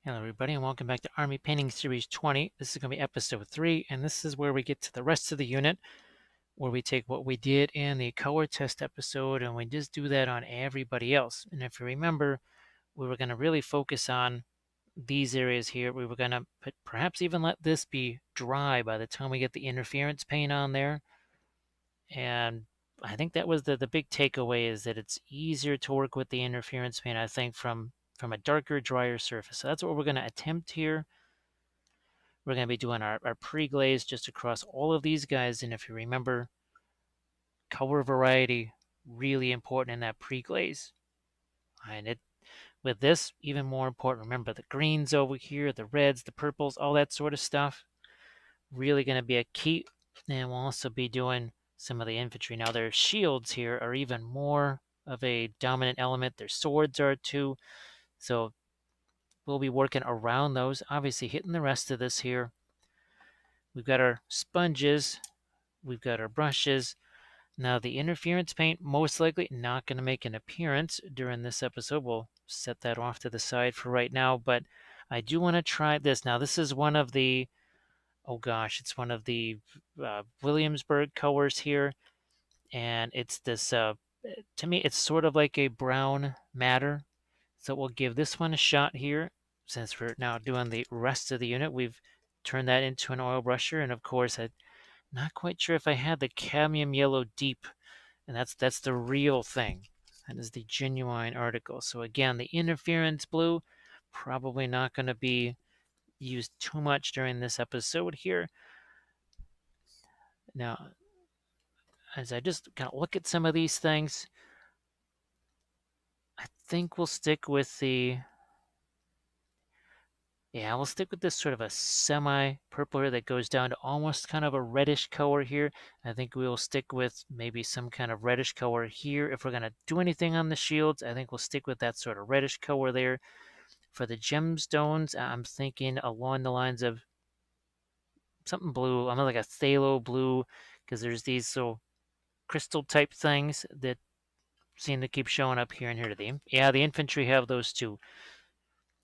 Hello everybody and welcome back to Army Painting Series 20. This is going to be episode 3 and this is where we get to the rest of the unit where we take what we did in the color test episode and we just do that on everybody else. And if you remember, we were going to really focus on these areas here. We were going to perhaps even let this be dry by the time we get the interference paint on there. And I think that was the big takeaway, is that it's easier to work with the interference paint, I think, from a darker, drier surface. So that's what we're going to attempt here. We're going to be doing our pre-glaze just across all of these guys. And if you remember, color variety, really important in that pre-glaze. And with this, even more important, remember the greens over here, the reds, the purples, all that sort of stuff. Really going to be a key. And we'll also be doing some of the infantry. Now their shields here are even more of a dominant element. Their swords are too. So we'll be working around those, obviously hitting the rest of this here. We've got our sponges, we've got our brushes. Now the interference paint most likely not going to make an appearance during this episode. We'll set that off to the side for right now, but I do want to try this. Now this is one of the, oh gosh, it's one of the Williamsburg colors here, and it's this, to me, it's sort of like a brown matter. So we'll give this one a shot here. Since we're now doing the rest of the unit, we've turned that into an oil brusher, and of course, I'm not quite sure if I had the cadmium yellow deep, and that's the real thing. That is the genuine article. So again, the interference blue, probably not going to be used too much during this episode here. Now, as I just kind of look at some of these things, I think we'll stick with the, yeah, we'll stick with this sort of a semi-purple here that goes down to almost kind of a reddish color here. I think we'll stick with maybe some kind of reddish color here. If we're going to do anything on the shields, I think we'll stick with that sort of reddish color there. For the gemstones, I'm thinking along the lines of something blue. I'm like a phthalo blue, because there's these little crystal type things that seem to keep showing up here and here. Yeah, the infantry have those too.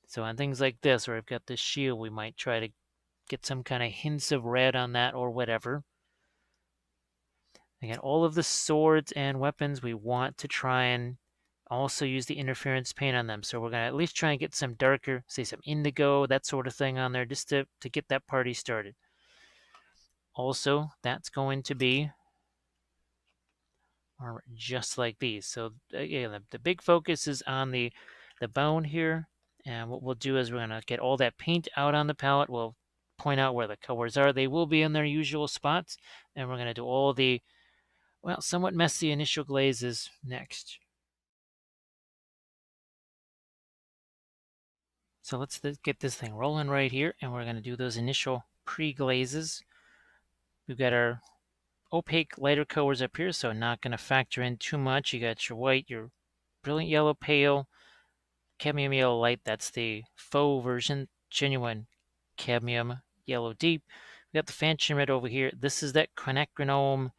So on things like this, where I've got this shield, we might try to get some kind of hints of red on that or whatever. Again, all of the swords and weapons, we want to try and also use the interference paint on them. So we're going to at least try and get some darker, say some indigo, that sort of thing on there, just to get that party started. Also, that's going to be just like these. So again, the big focus is on the bone here. And what we'll do is we're going to get all that paint out on the palette. We'll point out where the colors are. They will be in their usual spots. And we're going to do all the, well, somewhat messy initial glazes next. So let's get this thing rolling right here. And we're going to do those initial pre-glazes. We've got our opaque lighter colors up here, so not going to factor in too much. You got your white, your brilliant yellow pale, cadmium yellow light, that's the faux version, genuine cadmium yellow deep. We got the fancy red over here. This is that quinacridone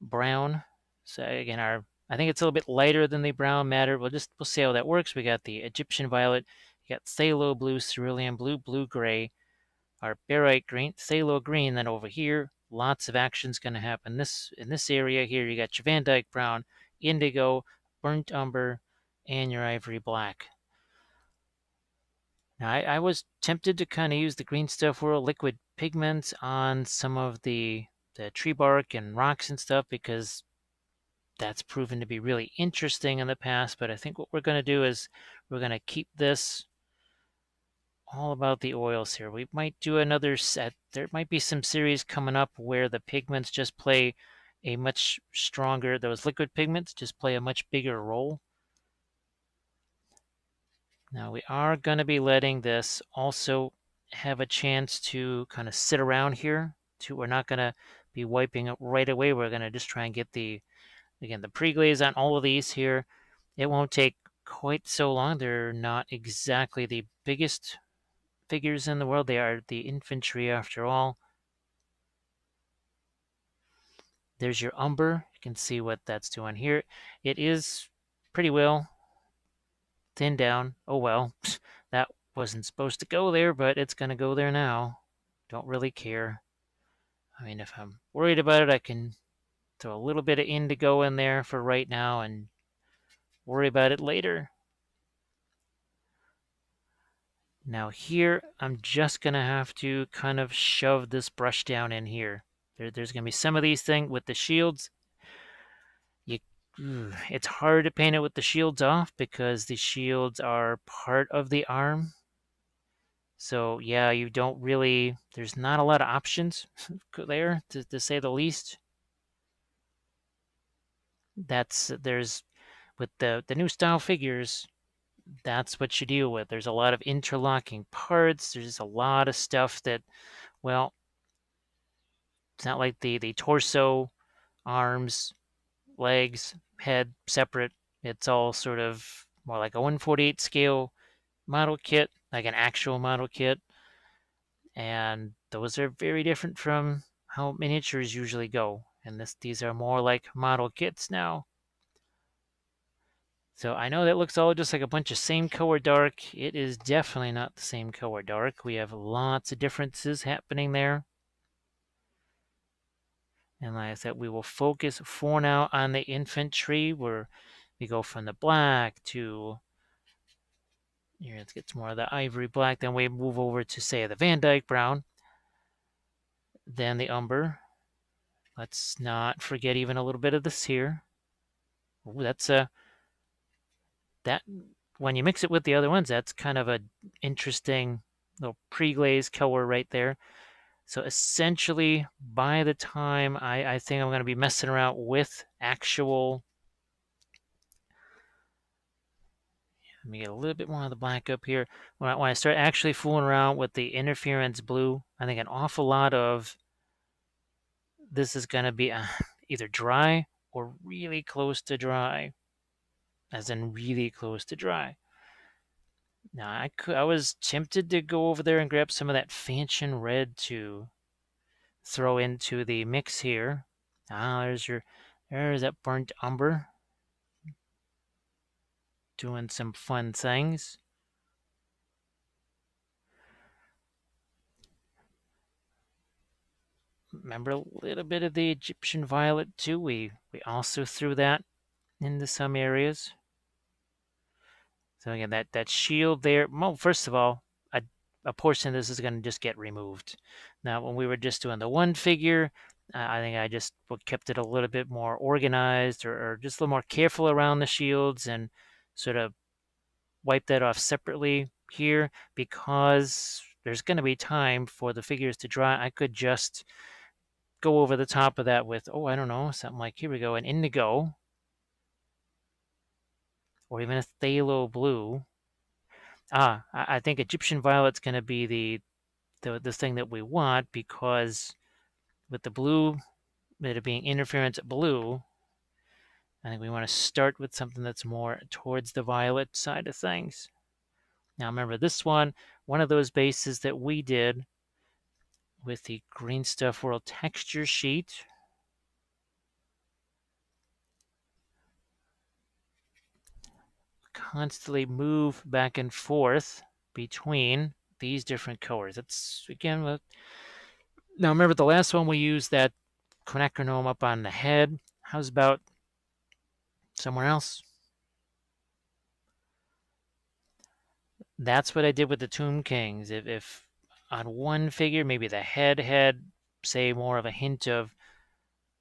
brown. So again, I think it's a little bit lighter than the brown matter. We'll see how that works. We got the Egyptian violet, you got phthalo blue, cerulean blue, blue gray, our barite green, phthalo green. Then over here, lots of action's going to happen. In this area here, you got your Van Dyke brown, indigo, burnt umber, and your ivory black. Now, I was tempted to kind of use the Green Stuff World liquid pigments on some of the tree bark and rocks and stuff, because that's proven to be really interesting in the past. But I think what we're going to do is we're going to keep this all about the oils here. We might do another set. There might be some series coming up where the pigments just play a much stronger, those liquid pigments just play a much bigger role. Now we are going to be letting this also have a chance to kind of sit around here. We're not going to be wiping it right away. We're going to just try and get again, the pre-glaze on all of these here. It won't take quite so long. They're not exactly the biggest figures in the world. They are the infantry after all. There's your umber. You can see what that's doing here. It is pretty well thinned down. Oh well, that Wasn't supposed to go there, but it's going to go there now. Don't really care. I mean, if I'm worried about it, I can throw a little bit of indigo in there for right now and worry about it later. Now here, I'm just going to have to kind of shove this brush down in here. There's going to be some of these things with the shields. You, it's hard to paint it with the shields off because the shields are part of the arm. So yeah, you don't really, there's not a lot of options there, to say the least. There's, with the new style figures, that's what you deal with. There's a lot of interlocking parts. There's a lot of stuff that, well, it's not like the torso, arms, legs, head separate. It's all sort of more like a 1/48 scale model kit, like an actual model kit. And those are very different from how miniatures usually go. And these are more like model kits now. So I know that looks all just like a bunch of same color dark. It is definitely not the same color dark. We have lots of differences happening there. And like I said, we will focus for now on the infantry, where we go from the black to, here, let's get some more of the ivory black. Then we move over to, say, the Van Dyke brown. Then the umber. Let's not forget even a little bit of this here. Ooh, that's that when you mix it with the other ones, that's kind of a interesting little pre-glazed color right there. So essentially, by the time I think I'm going to be messing around with actual, let me get a little bit more of the black up here. When I start actually fooling around with the interference blue, I think an awful lot of this is going to be either dry or really close to dry, as in really close to dry. Now, I was tempted to go over there and grab some of that Fanchon red to throw into the mix here. There's that burnt umber doing some fun things. Remember a little bit of the Egyptian violet too. We also threw that into some areas. So again, that shield there. Well, first of all, a portion of this is going to just get removed. Now, when we were just doing the one figure, I think I just kept it a little bit more organized, or just a little more careful around the shields, and sort of wipe that off separately here, because there's going to be time for the figures to dry. I could just go over the top of that with, oh, I don't know, something like, here we go, an indigo, or even a phthalo blue. I think Egyptian violet's going to be the thing that we want, because with the blue, it being interference blue, I think we want to start with something that's more towards the violet side of things. Now remember, this one of those bases that we did with the Green Stuff World texture sheet. Constantly move back and forth between these different colors. That's, again, now remember the last one we used that quinacridone up on the head. How's about somewhere else? That's what I did with the Tomb Kings. If on one figure, maybe the head had, say, more of a hint of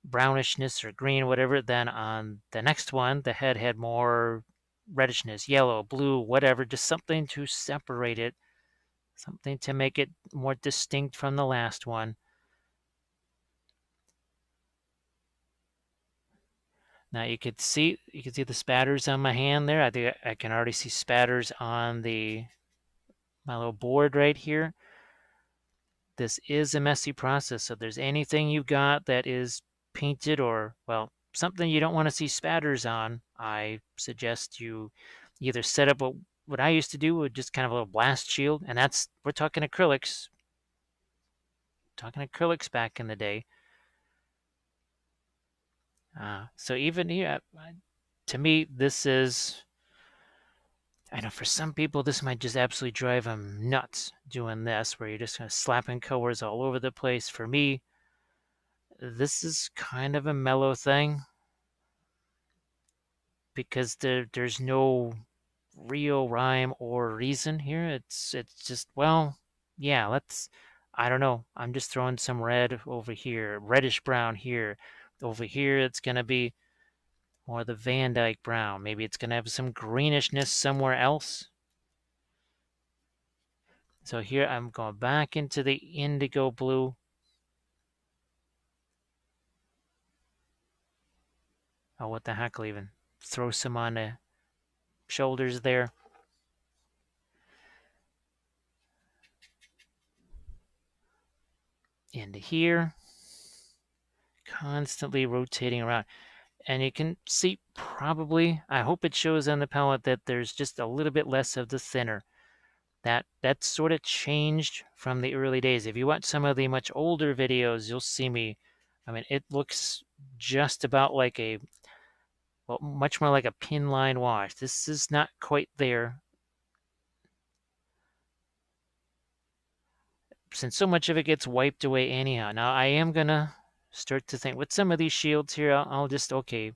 brownishness or green, whatever, then on the next one, the head had more reddishness, yellow, blue, whatever, just something to separate it, something to make it more distinct from the last one. Now you can see the spatters on my hand there. I think I can already see spatters on my little board right here. This is a messy process, so if there's anything you've got that is painted, or, well, something you don't want to see spatters on, I suggest you either set up what I used to do with just kind of a little blast shield, and we're talking acrylics, back in the day. So even here, to me, this is I know for some people this might just absolutely drive them nuts doing this, where you're just kind of slapping colors all over the place. For me, this is kind of a mellow thing because there's no real rhyme or reason here. It's just, well, yeah, let's, I don't know. I'm just throwing some red over here, reddish brown here. Over here it's going to be more the Van Dyke brown. Maybe it's going to have some greenishness somewhere else. So here I'm going back into the indigo blue. Oh, what the heck, I'll even throw some on the shoulders there. Into here. Constantly rotating around. And you can see probably, I hope it shows on the palette, that there's just a little bit less of the thinner. That sort of changed from the early days. If you watch some of the much older videos, you'll see me, I mean, it looks just about like a, well, much more like a pin line wash. This is not quite there, since so much of it gets wiped away anyhow. Now I am gonna start to think with some of these shields here, I'll just, okay,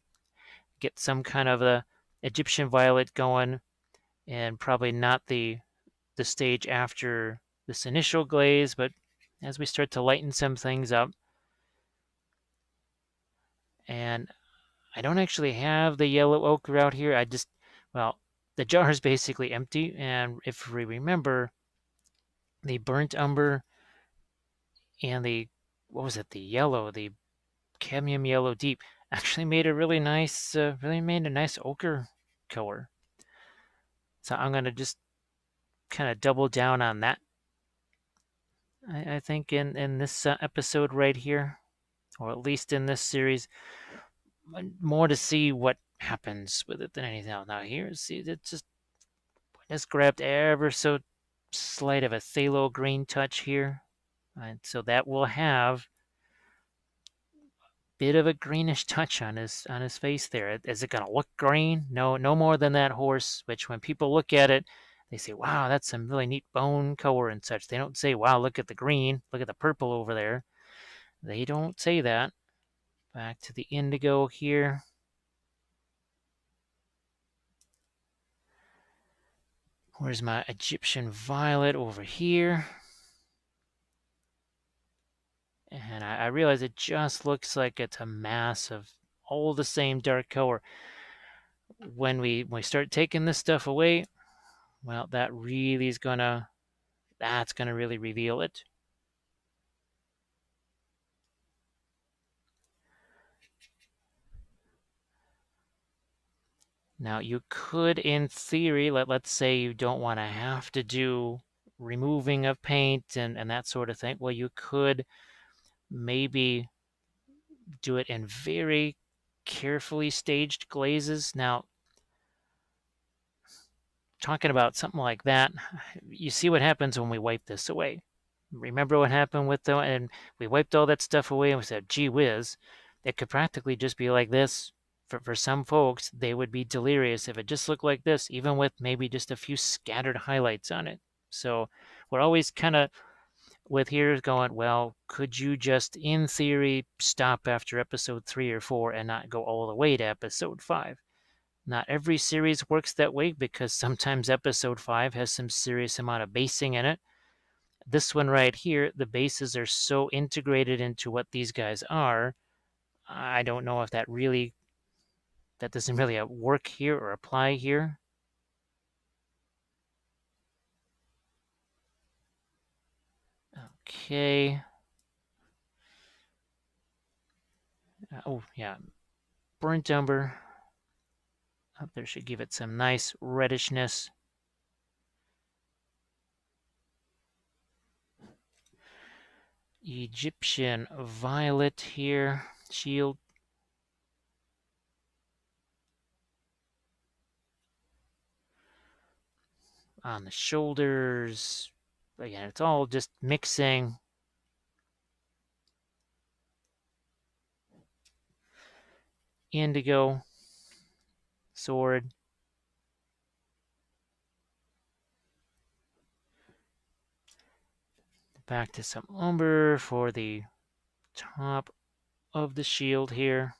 get some kind of a Egyptian violet going, and probably not the stage after this initial glaze, but as we start to lighten some things up. And I don't actually have the yellow ochre out here. I just, well, the jar is basically empty, and if we remember, the burnt umber and the, what was it, the yellow, the cadmium yellow deep, actually made a really nice, really made a nice ochre color. So I'm going to just kind of double down on that, I think, in this episode right here, or at least in this series, more to see what happens with it than anything else. Now here, see, it just grabbed ever so slight of a phthalo green touch here, and so that will have bit of a greenish touch on his face there. Is it going to look green? No, no more than that horse, which when people look at it, they say, wow, that's some really neat bone color and such. They don't say, wow, look at the green, look at the purple over there. They don't say that. Back to the indigo here. Where's my Egyptian violet over here? And I realize it just looks like it's a mass of all the same dark color. When we start taking this stuff away, well, that really is gonna, that's gonna really reveal it. Now you could, in theory, let's say you don't want to have to do removing of paint and that sort of thing. Well, you could maybe do it in very carefully staged glazes. Now, talking about something like that, you see what happens when we wipe this away. Remember what happened with the, and we wiped all that stuff away and we said, gee whiz, it could practically just be like this. For some folks, they would be delirious if it just looked like this, even with maybe just a few scattered highlights on it. So we're always kind of with here going, well, could you just, in theory, stop after episode 3 or 4 and not go all the way to episode 5? Not every series works that way because sometimes episode 5 has some serious amount of basing in it. This one right here, the bases are so integrated into what these guys are, I don't know if that really, that doesn't really work here or apply here. Okay. Oh, yeah. Burnt umber. Up there should give it some nice reddishness. Egyptian violet here. Shield. On the shoulders. Again, it's all just mixing. Indigo. Sword. Back to some umber for the top of the shield here.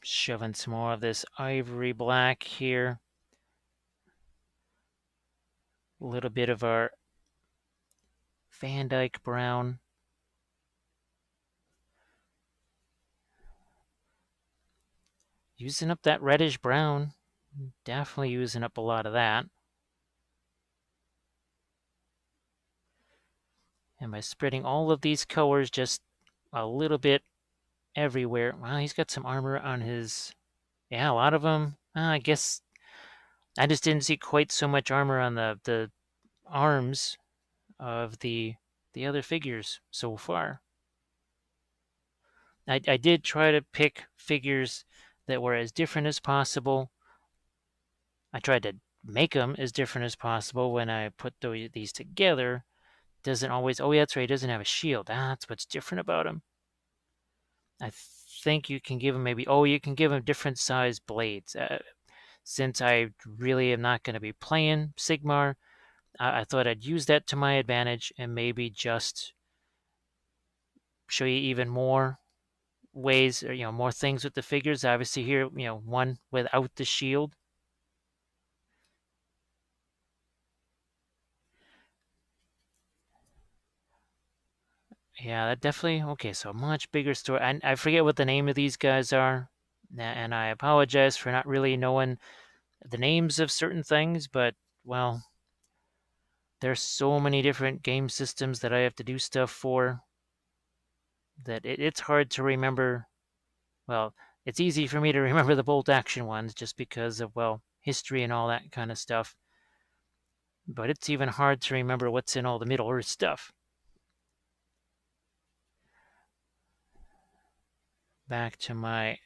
Shoving some more of this ivory black here. A little bit of our Van Dyke brown. Using up that reddish brown. Definitely using up a lot of that. And by spreading all of these colors just a little bit everywhere. Wow, he's got some armor on his... Yeah, a lot of them. I guess I just didn't see quite so much armor on the arms of the other figures so far. I did try to pick figures that were as different as possible. I tried to make them as different as possible when I put these together. Doesn't always... Oh, yeah, that's right. He doesn't have a shield. That's what's different about him. I think you can give him maybe... Oh, you can give him different size blades. Since I really am not going to be playing Sigmar, I thought I'd use that to my advantage and maybe just show you even more ways, or more things with the figures. Obviously here, one without the shield. Yeah, that definitely... Okay, so a much bigger story. I forget what the name of these guys are, and I apologize for not really knowing the names of certain things, but, well, there's so many different game systems that I have to do stuff for that it's hard to remember. Well, it's easy for me to remember the bolt action ones just because of, well, history and all that kind of stuff. But it's even hard to remember what's in all the Middle Earth stuff. Back to my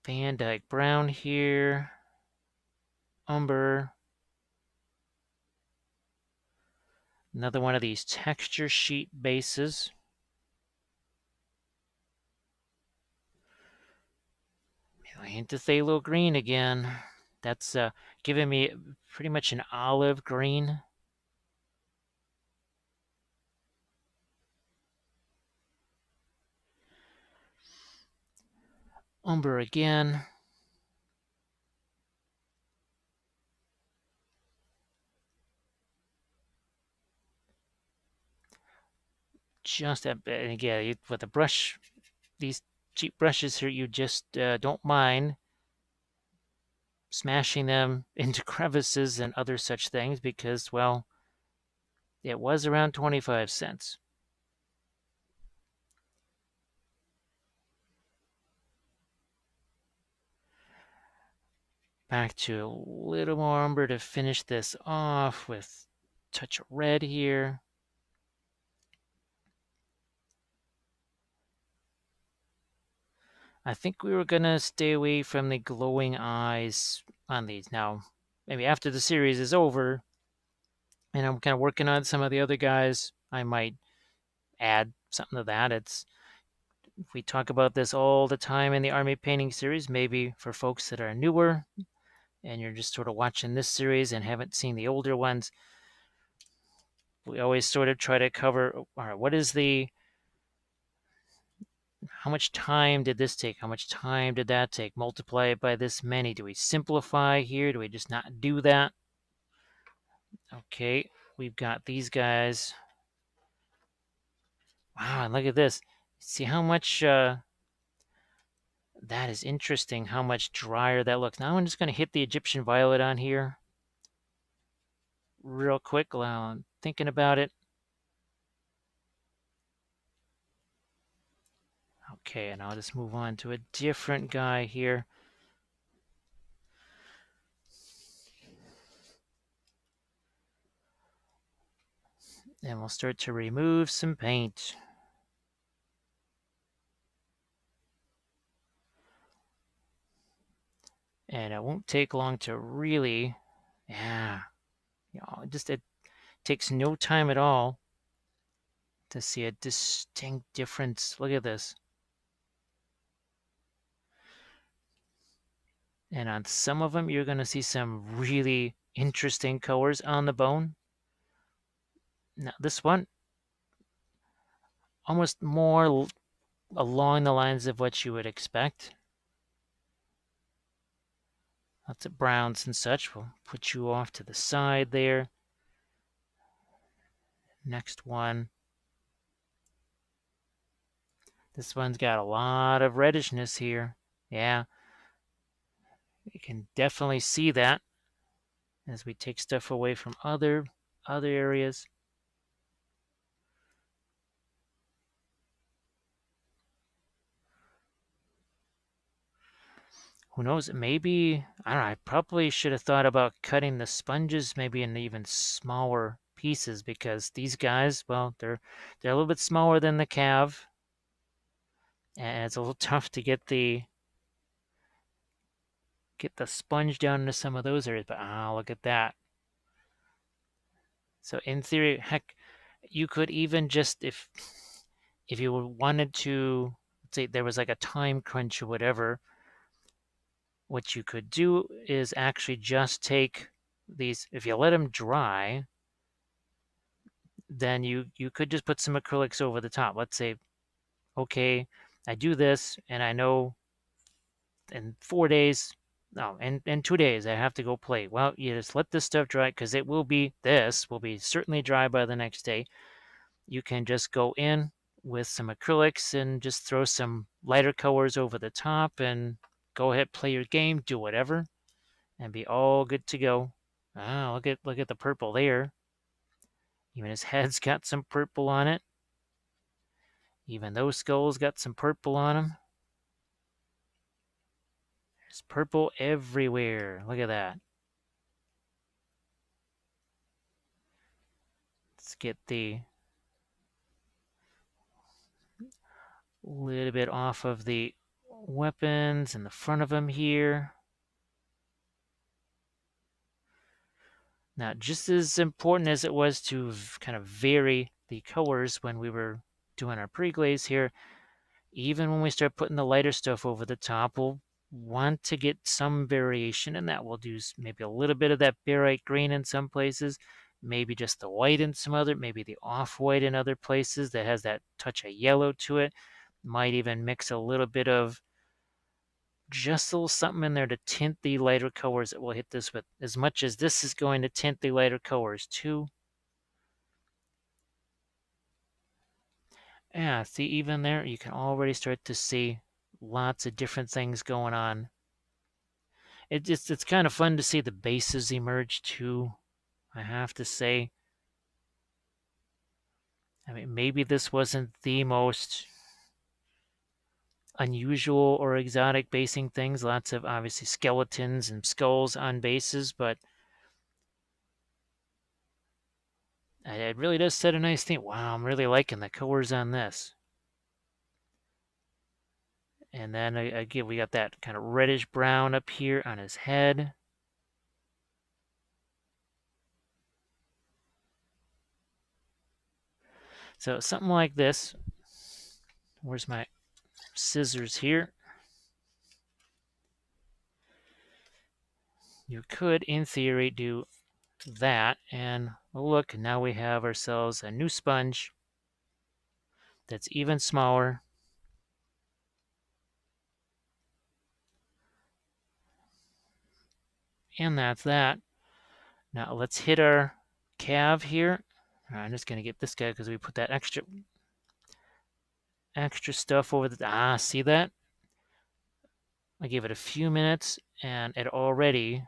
Van Dyke brown here. Umber. Another one of these texture sheet bases. Into phthalo green again. That's giving me pretty much an olive green. Umber again. Just and again, with the brush, these cheap brushes here, you just don't mind smashing them into crevices and other such things because, well, it was around 25 cents. Back to a little more umber to finish this off with a touch of red here. I think we were going to stay away from the glowing eyes on these. Now, maybe after the series is over and I'm kind of working on some of the other guys, I might add something to that. We talk about this all the time in the army painting series. Maybe for folks that are newer and you're just sort of watching this series and haven't seen the older ones, we always sort of try to cover, all right, what is the... How much time did this take? How much time did that take? Multiply it by this many. Do we simplify here? Do we just not do that? Okay, we've got these guys. Wow, and look at this. See how much... that is interesting, how much drier that looks. Now I'm just going to hit the Egyptian violet on here real quick while I'm thinking about it. Okay, and I'll just move on to a different guy here. And we'll start to remove some paint. And it won't take long to really... Yeah. It takes no time at all to see a distinct difference. Look at this. And on some of them, you're going to see some really interesting colors on the bone. Now, this one, almost more along the lines of what you would expect. Lots of browns and such. We'll put you off to the side there. Next one. This one's got a lot of reddishness here. Yeah, you can definitely see that as we take stuff away from other areas. Who knows? Maybe, I don't know, I probably should have thought about cutting the sponges maybe in even smaller pieces, because these guys, well, they're a little bit smaller than the cav, and it's a little tough to get the sponge down into some of those areas. But look at that. So in theory, heck, you could even just, if you wanted to, let's say there was like a time crunch or whatever, what you could do is actually just take these, if you let them dry, then you could just put some acrylics over the top. Let's say, okay, I do this, and I know in 4 days, no, in 2 days, I have to go play. Well, you just let this stuff dry, because this will be certainly dry by the next day. You can just go in with some acrylics and just throw some lighter colors over the top and go ahead, play your game, do whatever, and be all good to go. Look at the purple there. Even his head's got some purple on it. Even those skulls got some purple on them. There's purple everywhere. Look at that. Let's get the little bit off of the weapons in the front of him here. Now, just as important as it was to kind of vary the colors when we were doing our pre-glaze here, even when we start putting the lighter stuff over the top, we'll want to get some variation, and that we'll do maybe a little bit of that barite green in some places, maybe just the white in some other, maybe the off-white in other places that has that touch of yellow to it. Might even mix a little bit of just a little something in there to tint the lighter colors that we'll hit this with, as much as this is going to tint the lighter colors too. Yeah, see, even there, you can already start to see lots of different things going on. It's kind of fun to see the bases emerge too, I have to say. I mean, maybe this wasn't the most unusual or exotic basing things. Lots of obviously skeletons and skulls on bases, but it really does set a nice theme. Wow, I'm really liking the colors on this. And then again, we got that kind of reddish brown up here on his head. So something like this. Where's my scissors here? You could, in theory, do that. And look, now we have ourselves a new sponge that's even smaller. And that's that. Now let's hit our cav here. I'm just going to get this guy because we put that extra stuff over the... see that? I gave it a few minutes, and it already...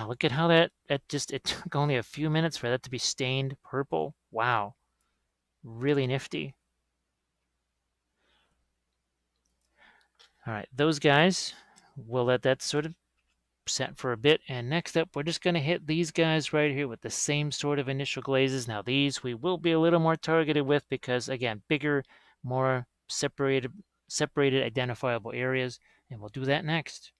look at how it took only a few minutes for that to be stained purple. Wow. Really nifty. All right, those guys, we'll let that sort of set for a bit. And next up, we're just going to hit these guys right here with the same sort of initial glazes. Now, these we will be a little more targeted with because, again, bigger, more separated identifiable areas. And we'll do that next.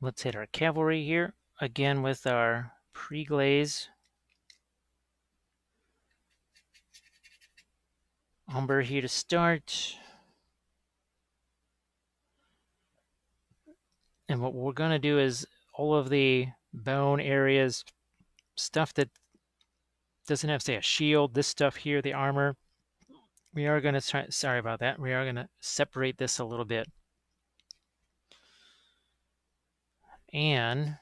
Let's hit our cavalry here, again with our pre-glaze. Umber here to start. And what we're going to do is all of the bone areas, stuff that doesn't have, say, a shield, this stuff here, the armor, we are going to try, sorry about that, we are going to separate this a little bit. And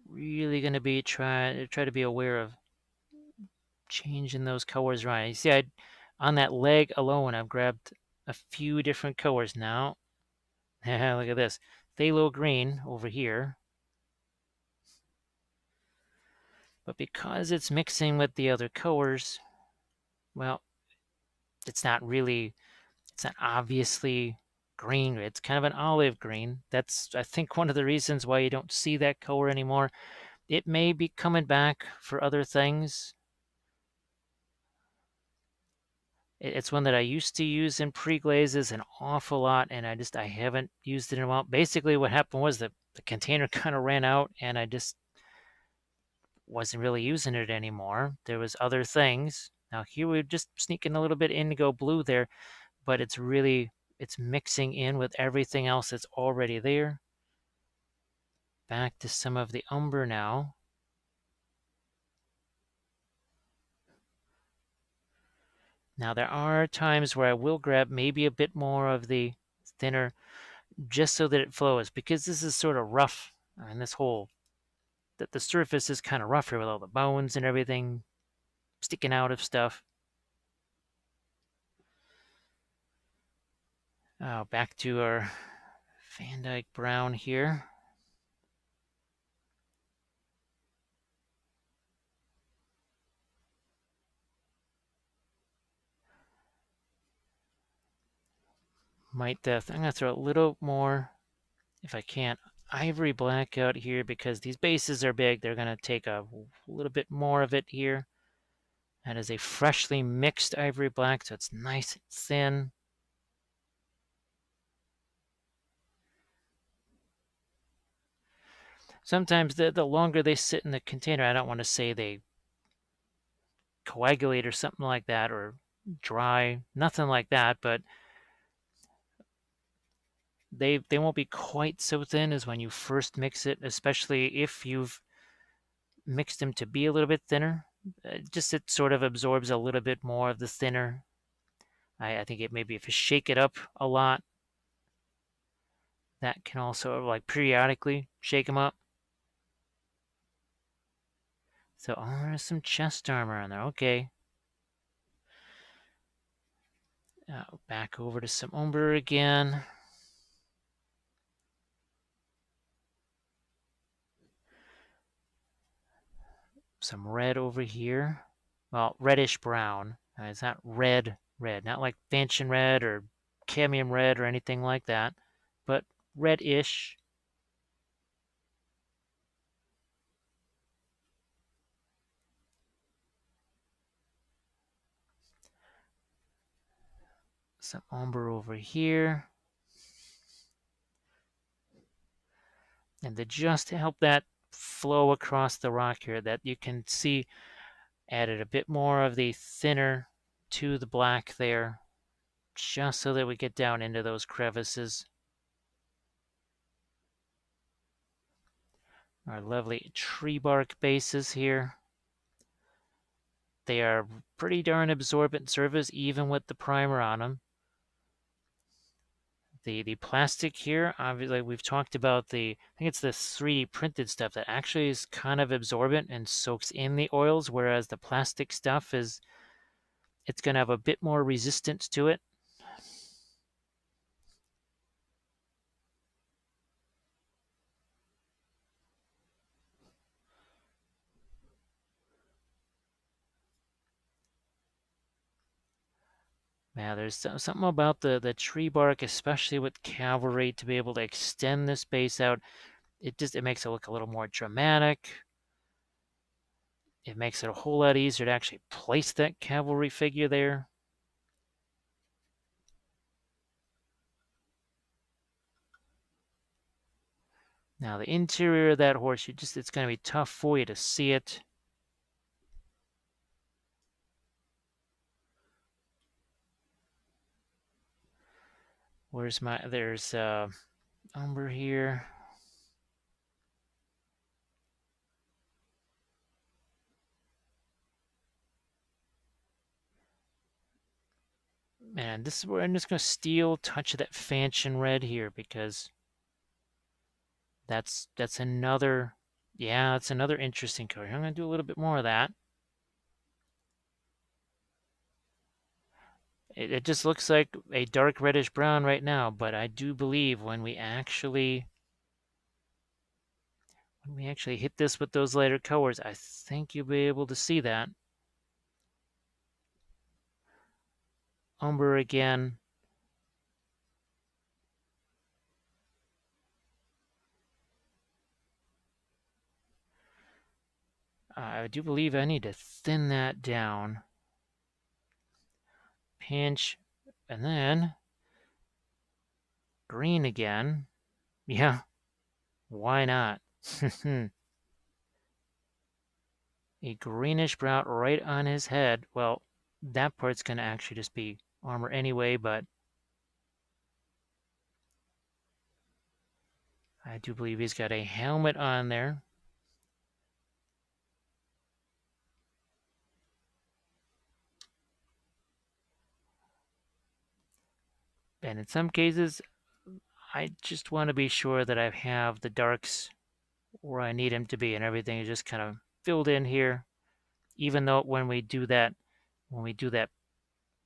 really going to be try to be aware of changing those colors right. You see, on that leg alone, I've grabbed a few different colors now. Look at this. Phthalo green over here. But because it's mixing with the other colors, well, it's not obviously green. It's kind of an olive green. That's, I think, one of the reasons why you don't see that color anymore. It may be coming back for other things. It's one that I used to use in pre-glazes an awful lot, and I haven't used it in a while. Basically, what happened was that the container kind of ran out, and I just wasn't really using it anymore. There was other things. Now here we're just sneaking a little bit indigo blue there, but it's mixing in with everything else that's already there. Back to some of the umber now. Now there are times where I will grab maybe a bit more of the thinner just so that it flows, because this is sort of rough. And this whole, that the surface is kind of rough here with all the bones and everything sticking out of stuff. Back to our Van Dyke brown here. I'm going to throw a little more, if I can, ivory black out here, because these bases are big. They're going to take a little bit more of it here. That is a freshly mixed ivory black, so it's nice and thin. Sometimes the longer they sit in the container, I don't want to say they coagulate or something like that, or dry, nothing like that, but they won't be quite so thin as when you first mix it, especially if you've mixed them to be a little bit thinner. Just it sort of absorbs a little bit more of the thinner. I think it maybe if you shake it up a lot, that can also, like, periodically shake them up. So, oh, there's some chest armor on there. Okay. Back over to some umber again. Some red over here. Well, reddish brown. It's not red, not like fanchon red or cadmium red or anything like that, but reddish. Some umber over here. And to just help that flow across the rock here, that you can see, added a bit more of the thinner to the black there, just so that we get down into those crevices. Our lovely tree bark bases here. They are pretty darn absorbent surface, even with the primer on them. The plastic here, obviously, we've talked about I think it's the 3D printed stuff that actually is kind of absorbent and soaks in the oils, whereas the plastic stuff it's going to have a bit more resistance to it. Yeah, there's something about the tree bark, especially with cavalry, to be able to extend this base out. It makes it look a little more dramatic. It makes it a whole lot easier to actually place that cavalry figure there. Now the interior of that horse, it's going to be tough for you to see it. Where's my, there's Umber here. Man, this is where I'm just going to steal touch of that Fanchon red here because that's another, yeah, that's another interesting color. I'm going to do a little bit more of that. It just looks like a dark reddish brown right now, but I do believe when we actually hit this with those lighter colors, I think you'll be able to see that. Umber again. I do believe I need to thin that down. Pinch, and then green again. Yeah, why not? A greenish brown right on his head. Well, that part's going to actually just be armor anyway, but I do believe he's got a helmet on there. And in some cases, I just want to be sure that I have the darks where I need them to be and everything is just kind of filled in here. Even though when we do that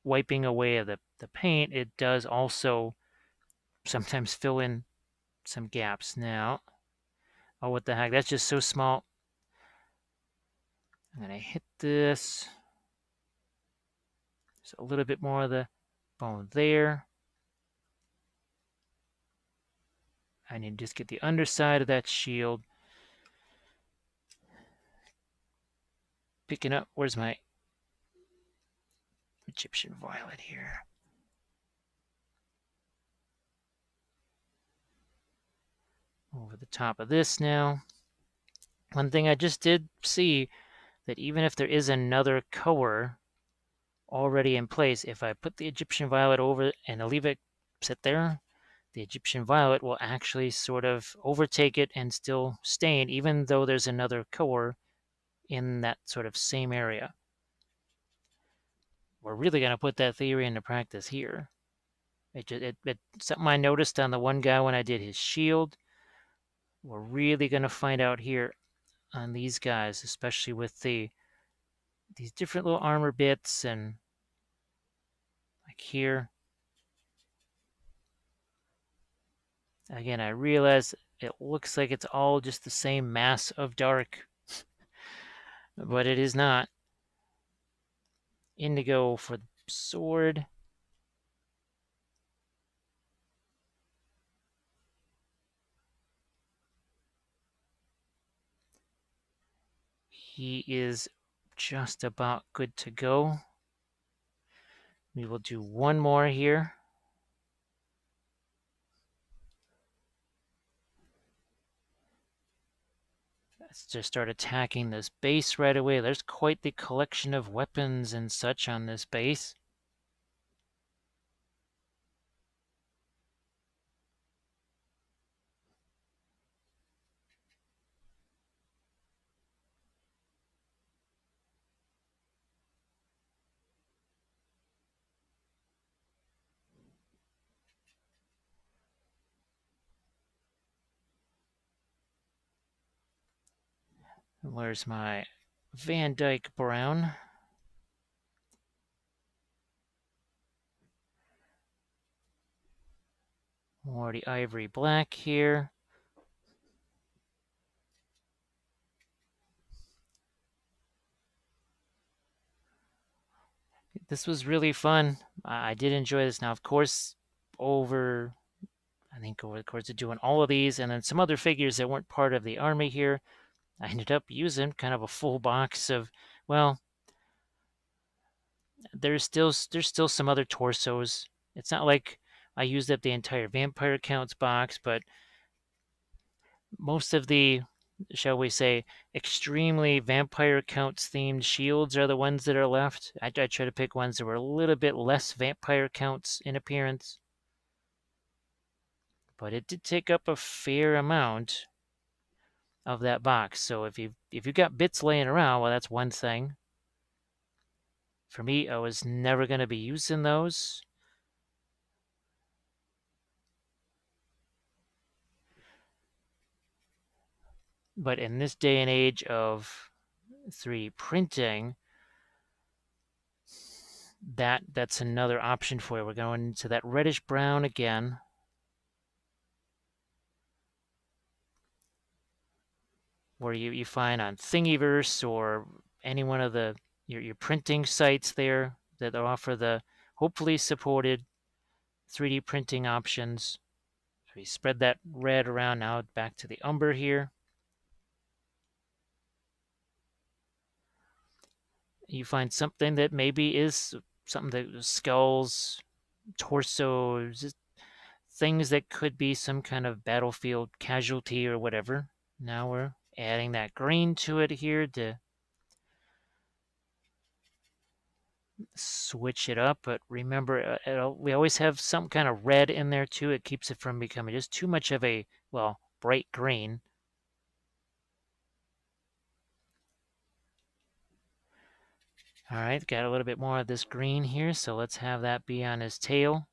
wiping away of the paint, it does also sometimes fill in some gaps. Now, oh, what the heck? That's just so small. I'm going to hit this. Just a little bit more of the bone there. I need to just get the underside of that shield. Picking up, where's my Egyptian violet here? Over the top of this now. One thing I just did see, that even if there is another color already in place, if I put the Egyptian violet over and I leave it sit there, the Egyptian violet will actually sort of overtake it and still stain, even though there's another color in that sort of same area. We're really going to put that theory into practice here. It's something I noticed on the one guy when I did his shield. We're really going to find out here on these guys, especially with these different little armor bits and like here. Again, I realize it looks like it's all just the same mass of dark, but it is not. Indigo for the sword. He is just about good to go. We will do one more here. Let's just start attacking this base right away. There's quite the collection of weapons and such on this base. Where's my Van Dyke brown? More the ivory black here. This was really fun. I did enjoy this. Now, of course, over the course of doing all of these and then some other figures that weren't part of the army here, I ended up using kind of a full box of, well, there's still some other torsos. It's not like I used up the entire vampire counts box, but most of the, shall we say, extremely vampire counts themed shields are the ones that are left. I try to pick ones that were a little bit less vampire counts in appearance. but it did take up a fair amount of that box. So if you got bits laying around, well, that's one thing. For me, I was never going to be using those. But in this day and age of 3D printing, that's another option for you. We're going into that reddish brown again. Where you find on Thingiverse or any one of your printing sites there that offer the hopefully supported 3D printing options. So we spread that red around. Now back to the umber here. You find something that maybe is something that skulls, torsos, things that could be some kind of battlefield casualty or whatever. Now we're adding that green to it here to switch it up. But remember, we always have some kind of red in there too. It keeps it from becoming just too much of a, well, bright green. All right, got a little bit more of this green here, so let's have that be on his tail.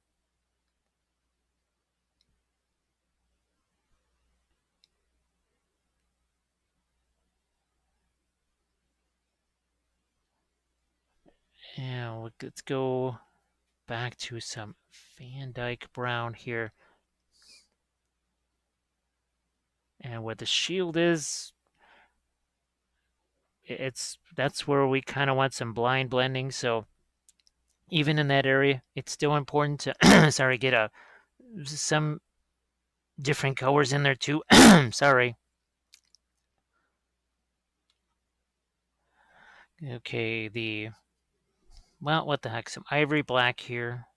And let's go back to some Van Dyke brown here. And where the shield is, that's where we kind of want some blind blending. So even in that area, it's still important to sorry, get some different colors in there too. Sorry. Okay, well, what the heck, some ivory black here,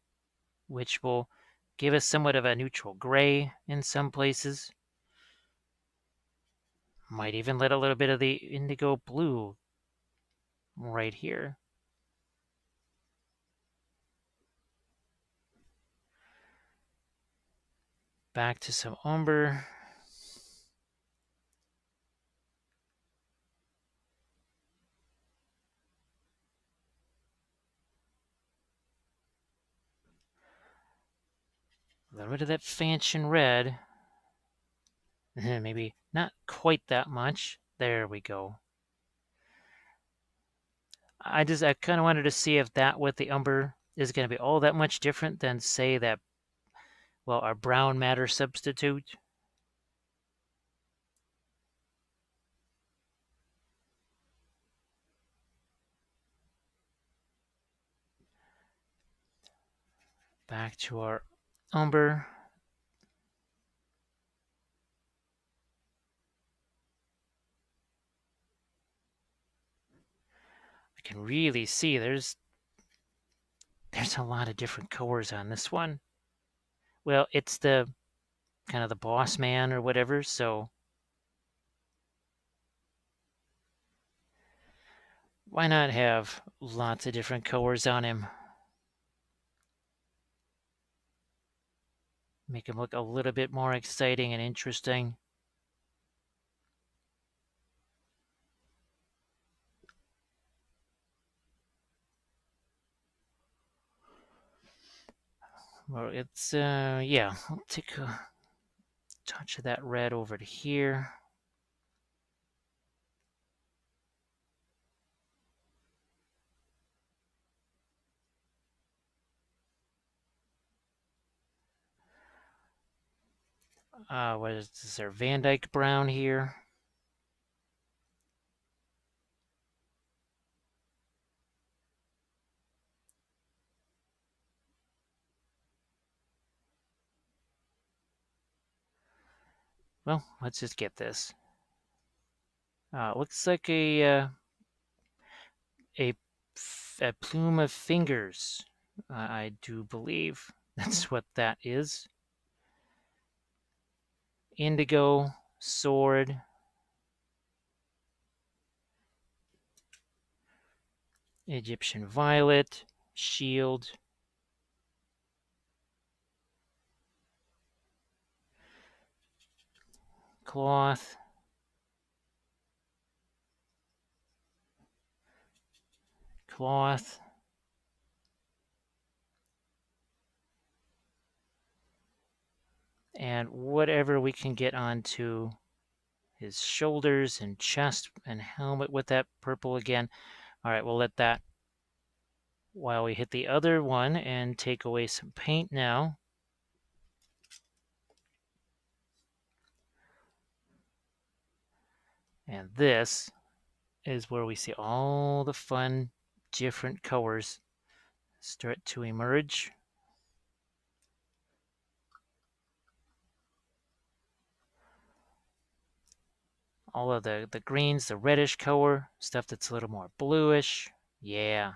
which will give us somewhat of a neutral gray in some places. Might even let a little bit of the indigo blue right here. Back to some umber. A little bit of that fanchon red. Maybe not quite that much. There we go. I kind of wanted to see if that with the umber is going to be all that much different than, say, that, well, our brown matter substitute. Back to our umber. I can really see there's a lot of different colors on this one. Well, it's the kind of the boss man or whatever, so why not have lots of different colors on him? Make him look a little bit more exciting and interesting. Well, it's, yeah, I'll take a touch of that red over to here. What is this? Our Van Dyke brown here. Well, let's just get this. Looks like a a plume of fingers. I do believe that's what that is. Indigo, sword, Egyptian violet, shield. cloth. Cloth. And whatever we can get onto his shoulders and chest and helmet with that purple again. All right, we'll let that while we hit the other one and take away some paint now. And this is where we see all the fun different colors start to emerge. All of the greens, the reddish color, stuff that's a little more bluish. Yeah.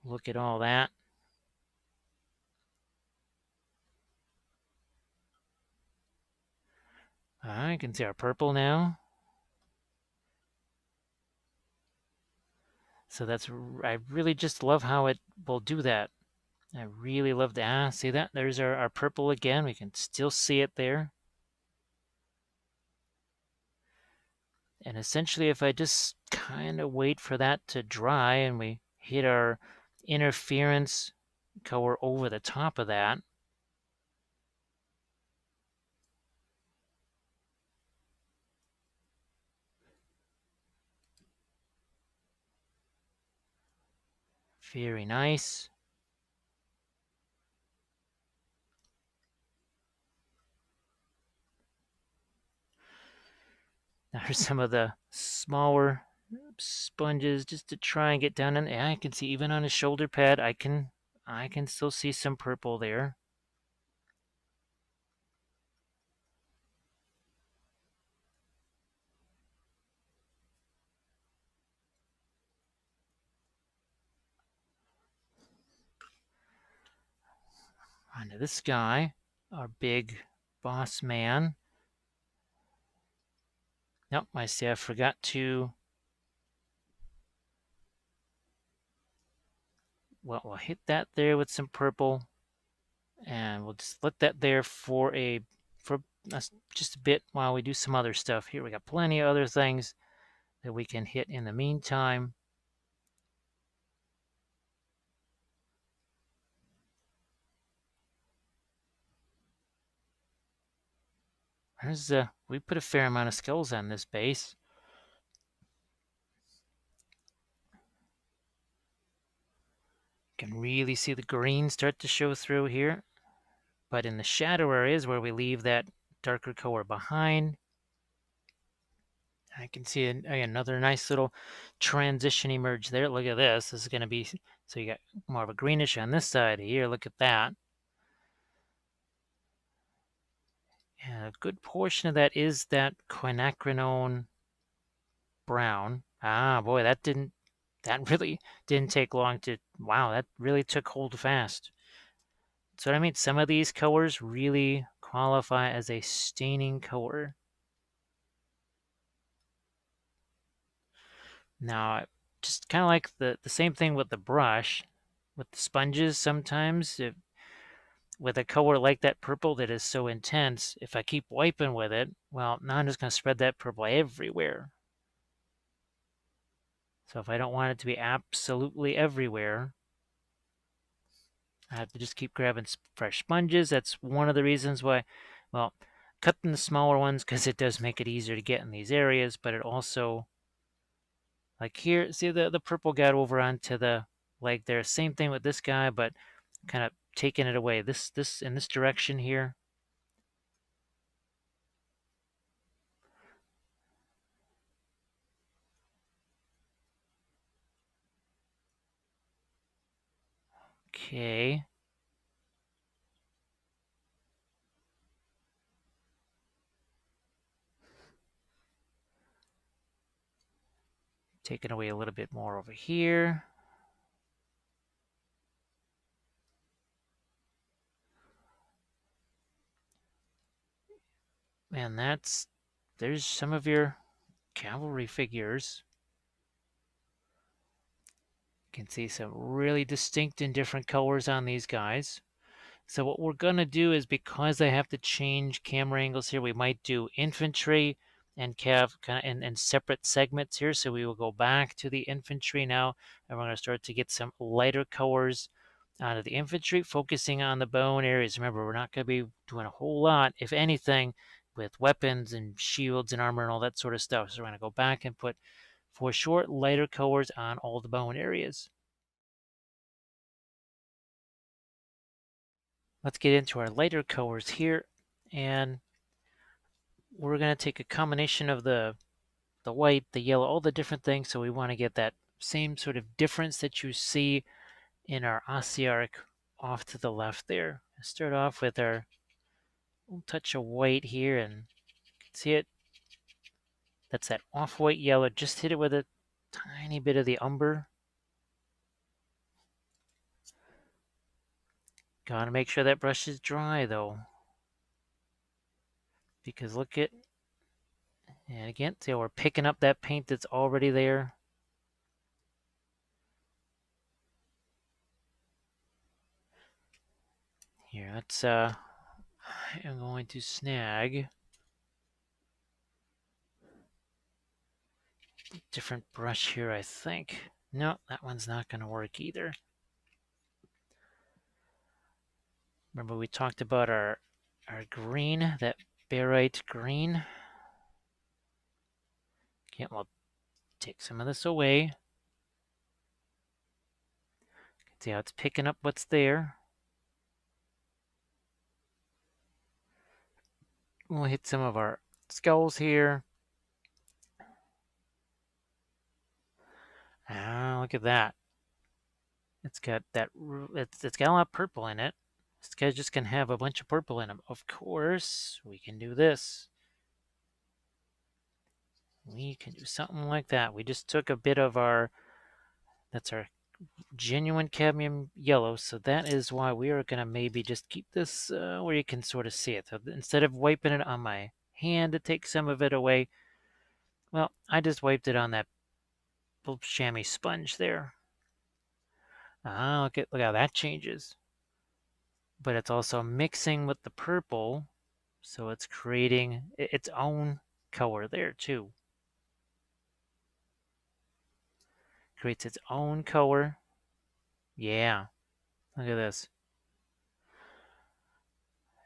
Look at all that. I can see our purple now. So that's, I really just love how it will do that. I really love that. See that? There's our purple again. We can still see it there. And essentially, if I just kind of wait for that to dry and we hit our interference color over the top of that, very nice. There's some of the smaller sponges just to try and get down in. Yeah, I can see even on his shoulder pad, I can still see some purple there. Onto this guy, our big boss man. Nope, I see I forgot to. Well, we'll hit that there with some purple, and we'll just let that there for just a bit while we do some other stuff. Here we got plenty of other things that we can hit in the meantime. We put a fair amount of skulls on this base. You can really see the green start to show through here. But in the shadow areas where we leave that darker color behind, I can see another nice little transition emerge there. Look at this. This is going to be, so you got more of a greenish on this side here. Look at that. And a good portion of that is that quinacridone brown. Ah, boy, that really didn't take long to, wow, that really took hold fast. So what I mean, some of these colors really qualify as a staining color. Now, just kind of like the same thing with the brush, with the sponges sometimes, with a color like that purple that is so intense, if I keep wiping with it, well, now I'm just going to spread that purple everywhere. So if I don't want it to be absolutely everywhere, I have to just keep grabbing fresh sponges. That's one of the reasons why, well, cutting the smaller ones because it does make it easier to get in these areas, but it also, like here, see the purple got over onto the leg there. Same thing with this guy, but kind of taking it away. This in this direction here. Okay. Taking away a little bit more over here. And there's some of your cavalry figures. You can see some really distinct and different colors on these guys. So what we're going to do is, because I have to change camera angles here, we might do infantry and cav kind of in separate segments here. So we will go back to the infantry now, and we're going to start to get some lighter colors out of the infantry, focusing on the bone areas. Remember, we're not going to be doing a whole lot, if anything, with weapons and shields and armor and all that sort of stuff. So we're going to go back and put, for short, lighter colors on all the bone areas. Let's get into our lighter colors here, and we're going to take a combination of the white, the yellow, all the different things. So we want to get that same sort of difference that you see in our Ossiarch off to the left there. Start off with our little touch of white here, and see it? That's that off-white yellow. Just hit it with a tiny bit of the umber. Gotta make sure that brush is dry though, because look at, and again, see how we're picking up that paint that's already there. Here, let's I am going to snag a different brush here, I think. No, that one's not going to work either. Remember we talked about our green, that barite green. Okay, we'll take some of this away. See how it's picking up what's there. We'll hit some of our skulls here. Ah, look at that. It's got that, it's got a lot of purple in it. This guy just can have a bunch of purple in him. Of course, we can do this. We can do something like that. We just took a bit of our, that's our genuine cadmium yellow, so that is why we are going to maybe just keep this where you can sort of see it. So instead of wiping it on my hand to take some of it away, well, I just wiped it on that little chamois sponge there. Ah, look how that changes. But it's also mixing with the purple, so it's creating its own color there too. Creates its own color. Yeah, look at this.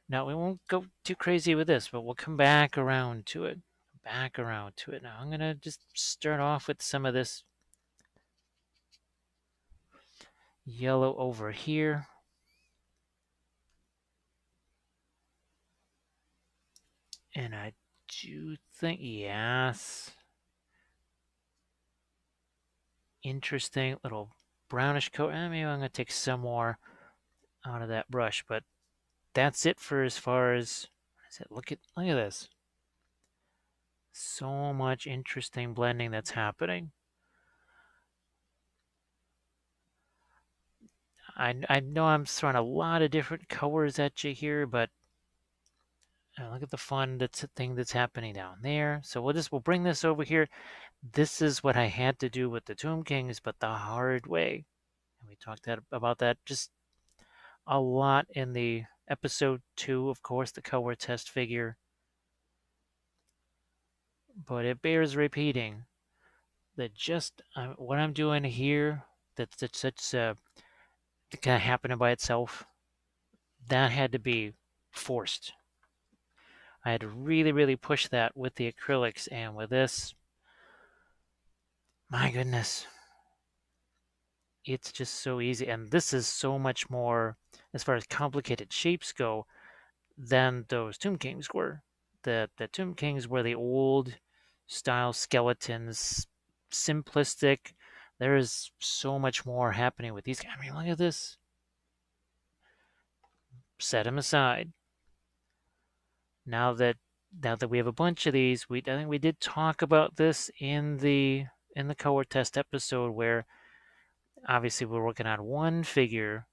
Now, we won't go too crazy with this, but we'll come back around to it. Back around to it. Now, I'm going to just start off with some of this yellow over here. And I do think, yes, interesting little brownish coat. Maybe I'm going to take some more out of that brush, but that's it for as far as, what is it? Look at this. So much interesting blending that's happening. I know I'm throwing a lot of different colors at you here, but look at the fun thing that's happening down there. So we'll bring this over here. This is what I had to do with the Tomb Kings, but the hard way. And we talked about that just a lot in the episode 2, of course, the color test figure. But it bears repeating that just what I'm doing here, that's kind of happening by itself. That had to be forced. I had to really, really push that with the acrylics, and with this, my goodness, it's just so easy. And this is so much more, as far as complicated shapes go, than those Tomb Kings were. The Tomb Kings were the old style skeletons, simplistic. There is so much more happening with these. I mean, look at this. Set them aside. Now that we have a bunch of these, I think we did talk about this in the color test episode, where obviously we're working on one figure.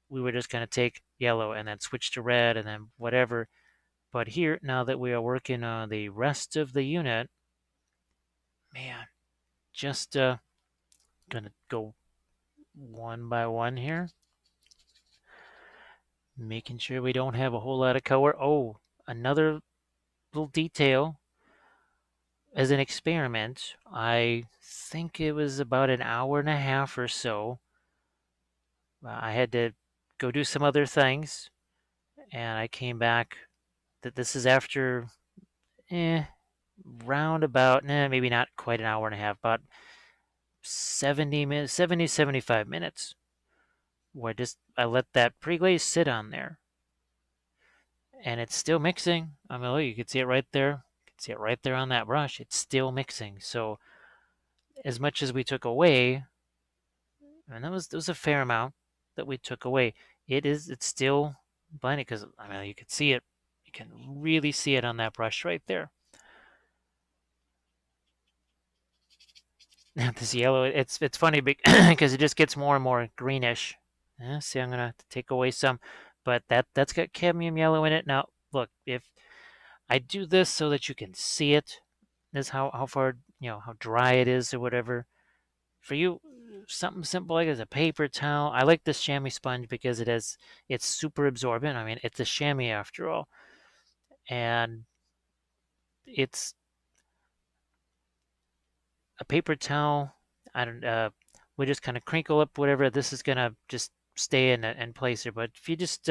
We were just going to take yellow and then switch to red and then whatever. But here, now that we are working on the rest of the unit, man, just gonna go one by one here. Making sure we don't have a whole lot of color. Oh, another little detail as an experiment. I think it was about an hour and a half or so. I had to go do some other things, and I came back. That this is after, eh, round about, maybe not quite an hour and a half, about 70 minutes, 70, 75 minutes, where I let that pre-glaze sit on there, and it's still mixing. I mean, look, you can see it right there. You can see it right there on that brush. It's still mixing. So as much as we took away, and there was a fair amount that we took away, it's still blending because I mean you can see it. You can really see it on that brush right there. Now this yellow, it's funny because it just gets more and more greenish. Yeah, see, I'm gonna have to take away some, but that's got cadmium yellow in it. Now look, if I do this so that you can see it, this how far, how dry it is or whatever. For you, something simple like as a paper towel. I like this chamois sponge because it's super absorbent. I mean, it's a chamois after all, and it's a paper towel. I don't. We just kind of crinkle up whatever. This is gonna just stay in place here. But if you just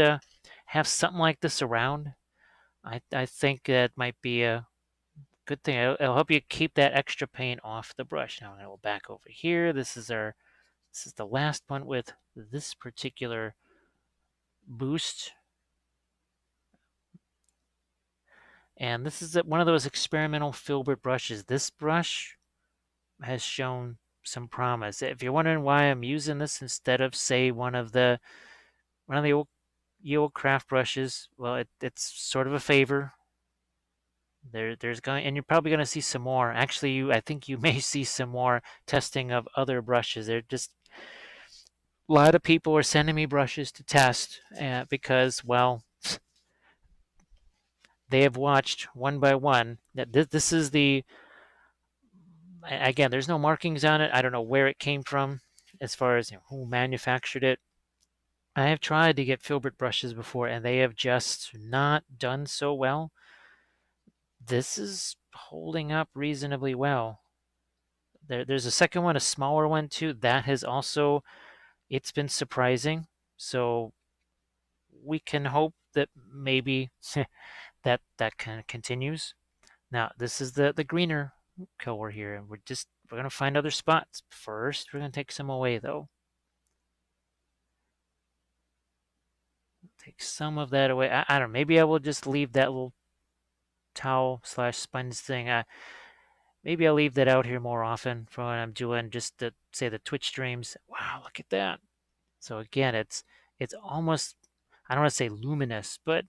have something like this around, I think that might be a good thing. It'll help you keep that extra paint off the brush. Now I'm gonna go back over here. This is the last one with this particular boost. And this is one of those experimental filbert brushes. This brush has shown some promise. If you're wondering why I'm using this instead of, say, one of the old craft brushes, well, it's sort of a favor. There's going, and you're probably going to see some more. Actually, I think you may see some more testing of other brushes. They're just a lot of people are sending me brushes to test because, well, they have watched one by one that this is the, again, there's no markings on it. I don't know where it came from as far as who manufactured it. I have tried to get filbert brushes before and they have just not done so well. This is holding up reasonably well. There's a second one, a smaller one too. That has also, it's been surprising. So we can hope that maybe that kind of continues. Now this is the greener color here, and we're gonna find other spots. First, we're gonna take some away though. Take some of that away. I don't know. Maybe I will just leave that little towel slash sponge thing. Maybe I'll leave that out here more often for when I'm doing just the, say, the Twitch streams. Wow, look at that. So again, it's almost, I don't want to say luminous, but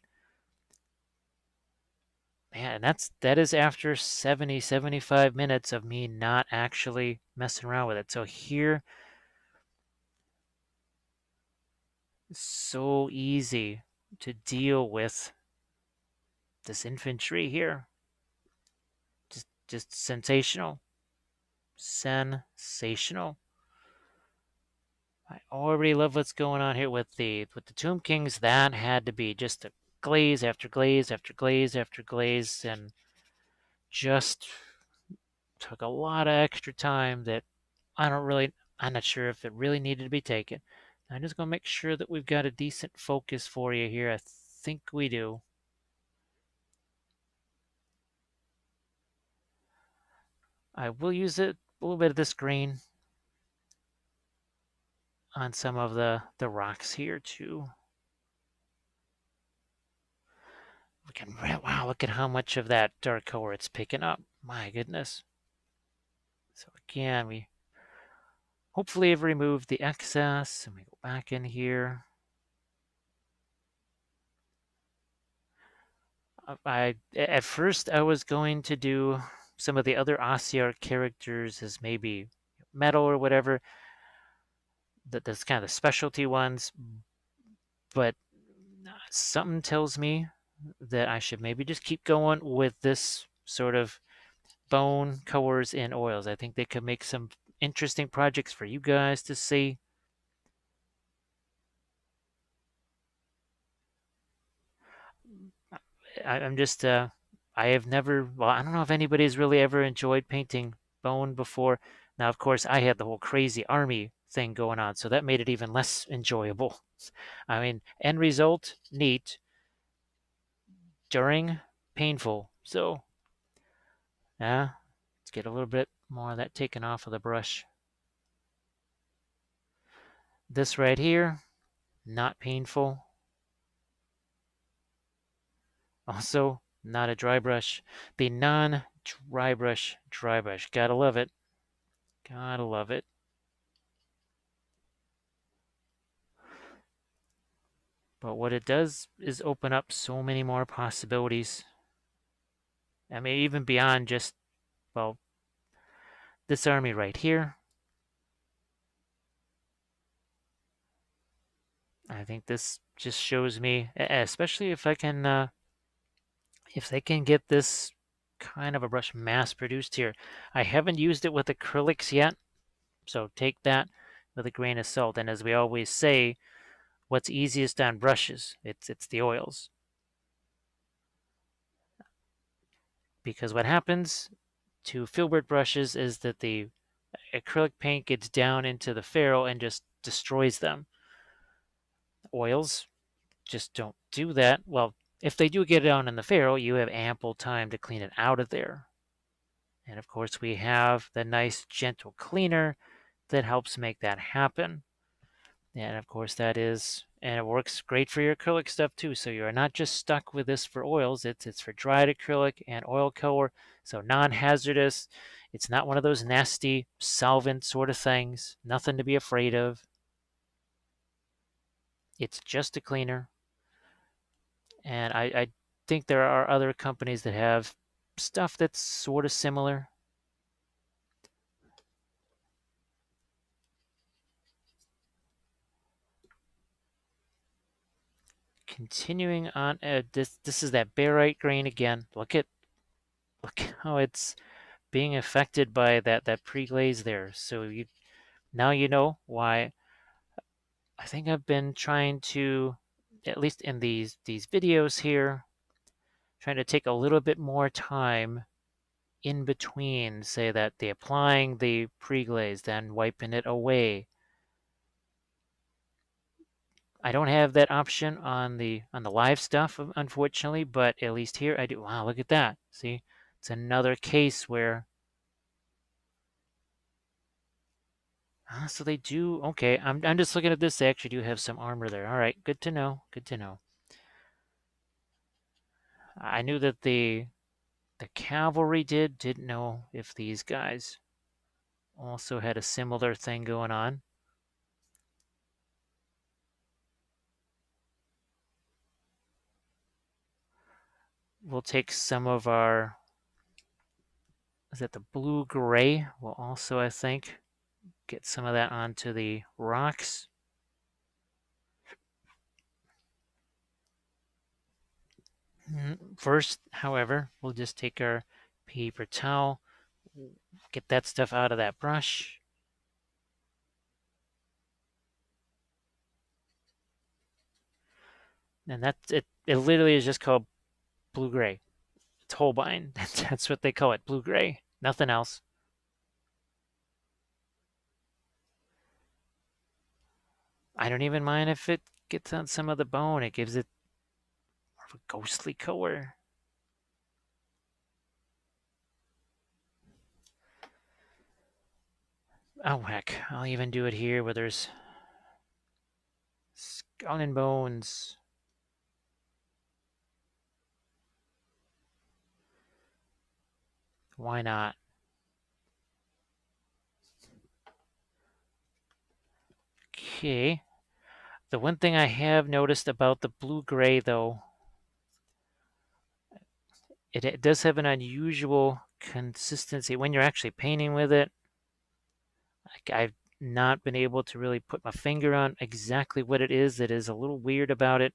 man, that is after 70, 75 minutes of me not actually messing around with it. So here, so easy to deal with this infantry here. Just sensational. Sensational. I already love what's going on here with the Tomb Kings. That had to be just a glaze after glaze after glaze after glaze, and just took a lot of extra time that I'm not sure if it really needed to be taken. I'm just gonna make sure that we've got a decent focus for you here. I think we do. I will use a little bit of this green on some of the rocks here too. Wow, look at how much of that dark color it's picking up. My goodness. So again, we hopefully have removed the excess, and we go back in here. At first I was going to do some of the other Ossiarch characters as maybe metal or whatever. That's kind of the specialty ones, but something tells me that I should maybe just keep going with this sort of bone colors and oils. I think they could make some interesting projects for you guys to see. I'm just I have never. Well, I don't know if anybody's really ever enjoyed painting bone before. Now, of course, I had the whole crazy army thing going on, so that made it even less enjoyable. I mean, end result neat, during painful. So, yeah, let's get a little bit more of that taken off of the brush. This right here, not painful. Also, not a dry brush. The non-dry brush, dry brush. Gotta love it. Gotta love it. But what it does is open up so many more possibilities. I mean, even beyond just, well, this army right here. I think this just shows me, especially if they can get this kind of a brush mass produced here. I haven't used it with acrylics yet, so take that with a grain of salt. And as we always say, what's easiest on brushes? It's the oils. Because what happens to filbert brushes is that the acrylic paint gets down into the ferrule and just destroys them. Oils just don't do that. Well, if they do get it down in the ferrule, you have ample time to clean it out of there. And of course, we have the nice gentle cleaner that helps make that happen. And of course, and it works great for your acrylic stuff too. So you're not just stuck with this for oils, it's for dried acrylic and oil color. So non hazardous. It's not one of those nasty solvent sort of things. Nothing to be afraid of. It's just a cleaner. And I think there are other companies that have stuff that's sort of similar. Continuing on, this is that barite grain again. Look how it's being affected by that pre-glaze there. So now you know why I think I've been trying to, at least in these videos here, trying to take a little bit more time in between, say that the applying the pre-glaze, then wiping it away. I don't have that option on the live stuff, unfortunately, but at least here I do. Wow, look at that. See, it's another case where so they do. Okay, I'm just looking at this. They actually do have some armor there. All right, good to know. Good to know. I knew that the cavalry didn't know if these guys also had a similar thing going on. We'll take some of our, is that the blue gray? We'll also, I think, get some of that onto the rocks. First, however, we'll just take our paper towel, get that stuff out of that brush. And that's it. It literally is just called blue gray. It's Holbein. That's what they call it, blue gray. Nothing else. I don't even mind if it gets on some of the bone. It gives it more of a ghostly color. Oh heck, I'll even do it here where there's skull and bones. Why not? Okay. The one thing I have noticed about the blue-gray, though, it does have an unusual consistency when you're actually painting with it. I've not been able to really put my finger on exactly what it is that is a little weird about it.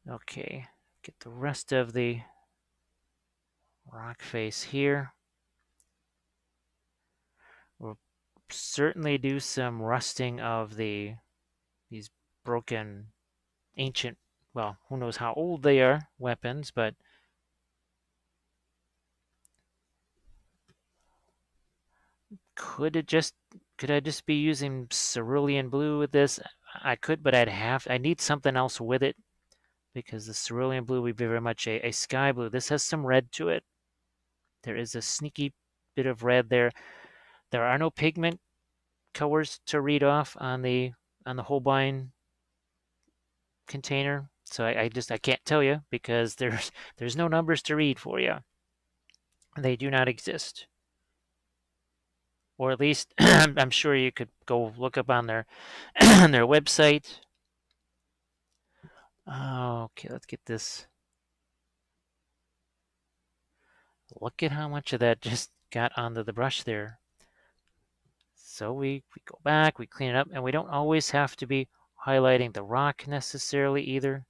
Okay, get the rest of the rock face here. certainly do some rusting of these broken ancient, well, who knows how old they are, weapons, but could it just could I just be using cerulean blue with this? I could, but I need something else with it because the cerulean blue would be very much a sky blue. This has some red to it. There is a sneaky bit of red there. There are no pigment colors to read off on the Holbein container. So I can't tell you because there's no numbers to read for you. They do not exist. Or at least I'm sure you could go look up on their on their website. Okay, let's get this. Look at how much of that just got onto the brush there. So we go back, we clean it up, and we don't always have to be highlighting the rock necessarily either.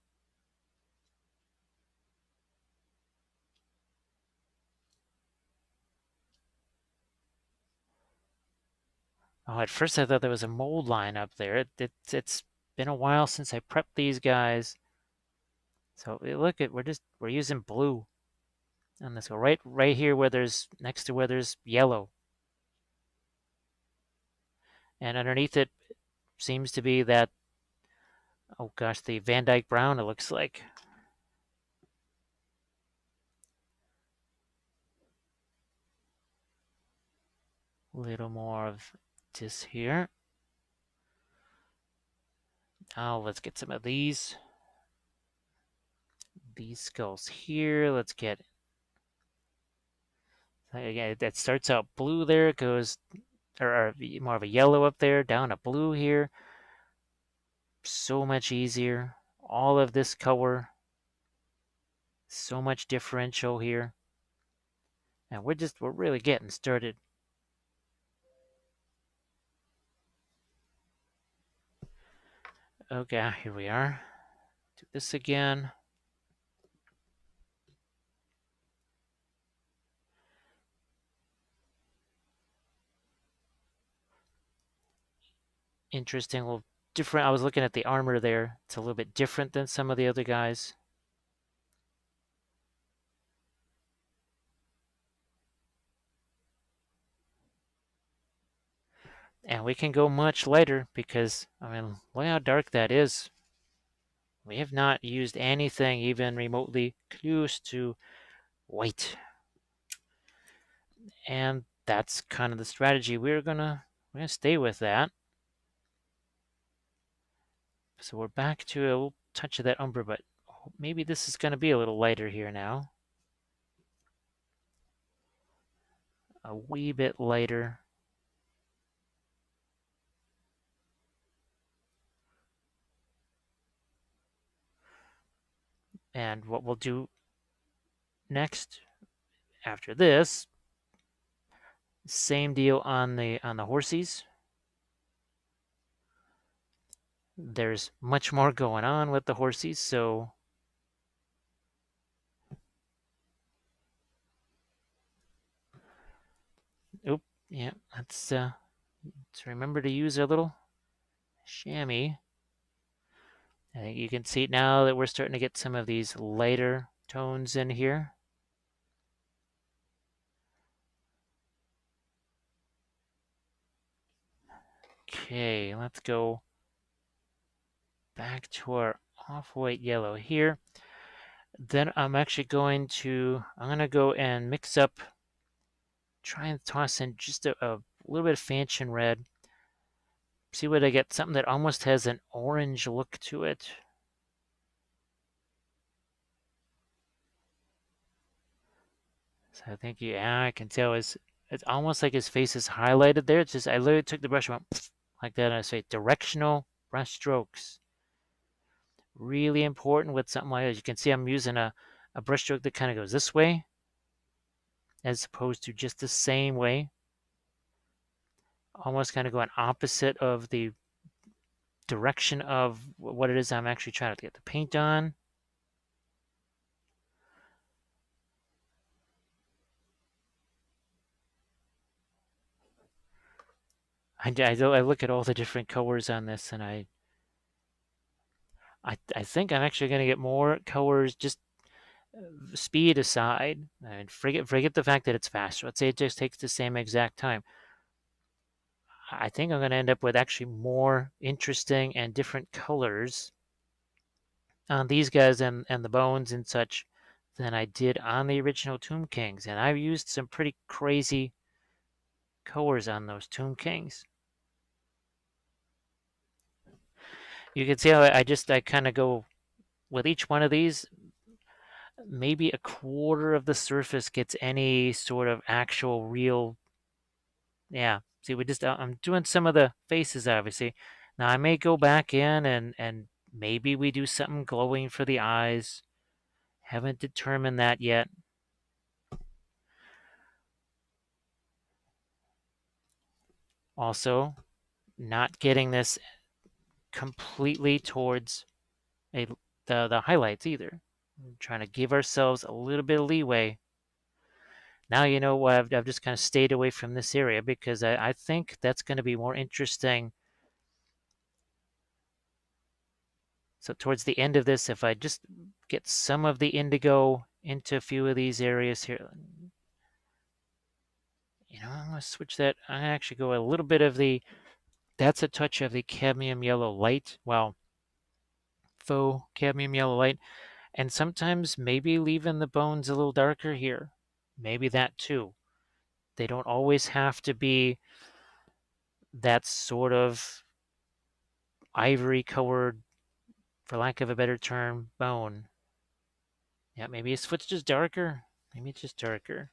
Oh, at first I thought there was a mold line up there. It's been a while since I prepped these guys. So look at we're using blue on this. So right here where there's next to where there's yellow, and underneath it seems to be that, oh gosh, the Van Dyke brown. It looks like a little more of this here. Oh, let's get some of these skulls here. Let's get, again, that starts out blue there. It goes, or more of a yellow up there, down a blue here. So much easier. All of this color, so much differential here. And we're really getting started. Okay, here we are. Do this again. Interesting, a little different. I was looking at the armor there. It's a little bit different than some of the other guys. And we can go much lighter because, I mean, look how dark that is. We have not used anything even remotely close to white. And that's kind of the strategy. We're gonna stay with that. So we're back to a little touch of that umber, but maybe this is gonna be a little lighter here now. A wee bit lighter. And what we'll do next after this, same deal on the horsies. There's much more going on with the horsies, so oop, yeah, let's remember to use our little chamois. I think you can see now that we're starting to get some of these lighter tones in here. Okay, let's go back to our off-white yellow here. Then I'm gonna go and mix up, try and toss in just a little bit of fanchon red. See what I get, something that almost has an orange look to it. So I think, yeah, I can tell it's almost like his face is highlighted there. It's just, I literally took the brush and went like that, and I say directional brush strokes. Really important with something like that. You can see I'm using a brush stroke that kind of goes this way as opposed to just the same way. Almost kind of going opposite of the direction of what it is I'm actually trying to get the paint on. I look at all the different colors on this, and I think I'm actually going to get more colors, just speed aside, and forget the fact that it's faster. Let's say it just takes the same exact time. I think I'm going to end up with actually more interesting and different colors on these guys and the bones and such than I did on the original Tomb Kings. And I've used some pretty crazy colors on those Tomb Kings. You can see how I kind of go with each one of these. Maybe a quarter of the surface gets any sort of actual real. Yeah. See, I'm doing some of the faces, obviously. Now I may go back in and maybe we do something glowing for the eyes. Haven't determined that yet. Also, not getting this completely towards a, the highlights either. We're trying to give ourselves a little bit of leeway. Now you know why I've just kind of stayed away from this area, because I think that's going to be more interesting. So towards the end of this, if I just get some of the indigo into a few of these areas here, I'm going to switch that. I'm going to actually go a little bit of that's a touch of the cadmium yellow light. Well, faux cadmium yellow light. And sometimes maybe leaving the bones a little darker here. Maybe that too. They don't always have to be that sort of ivory colored, for lack of a better term, bone. Yeah, maybe his foot's just darker. Maybe it's just darker.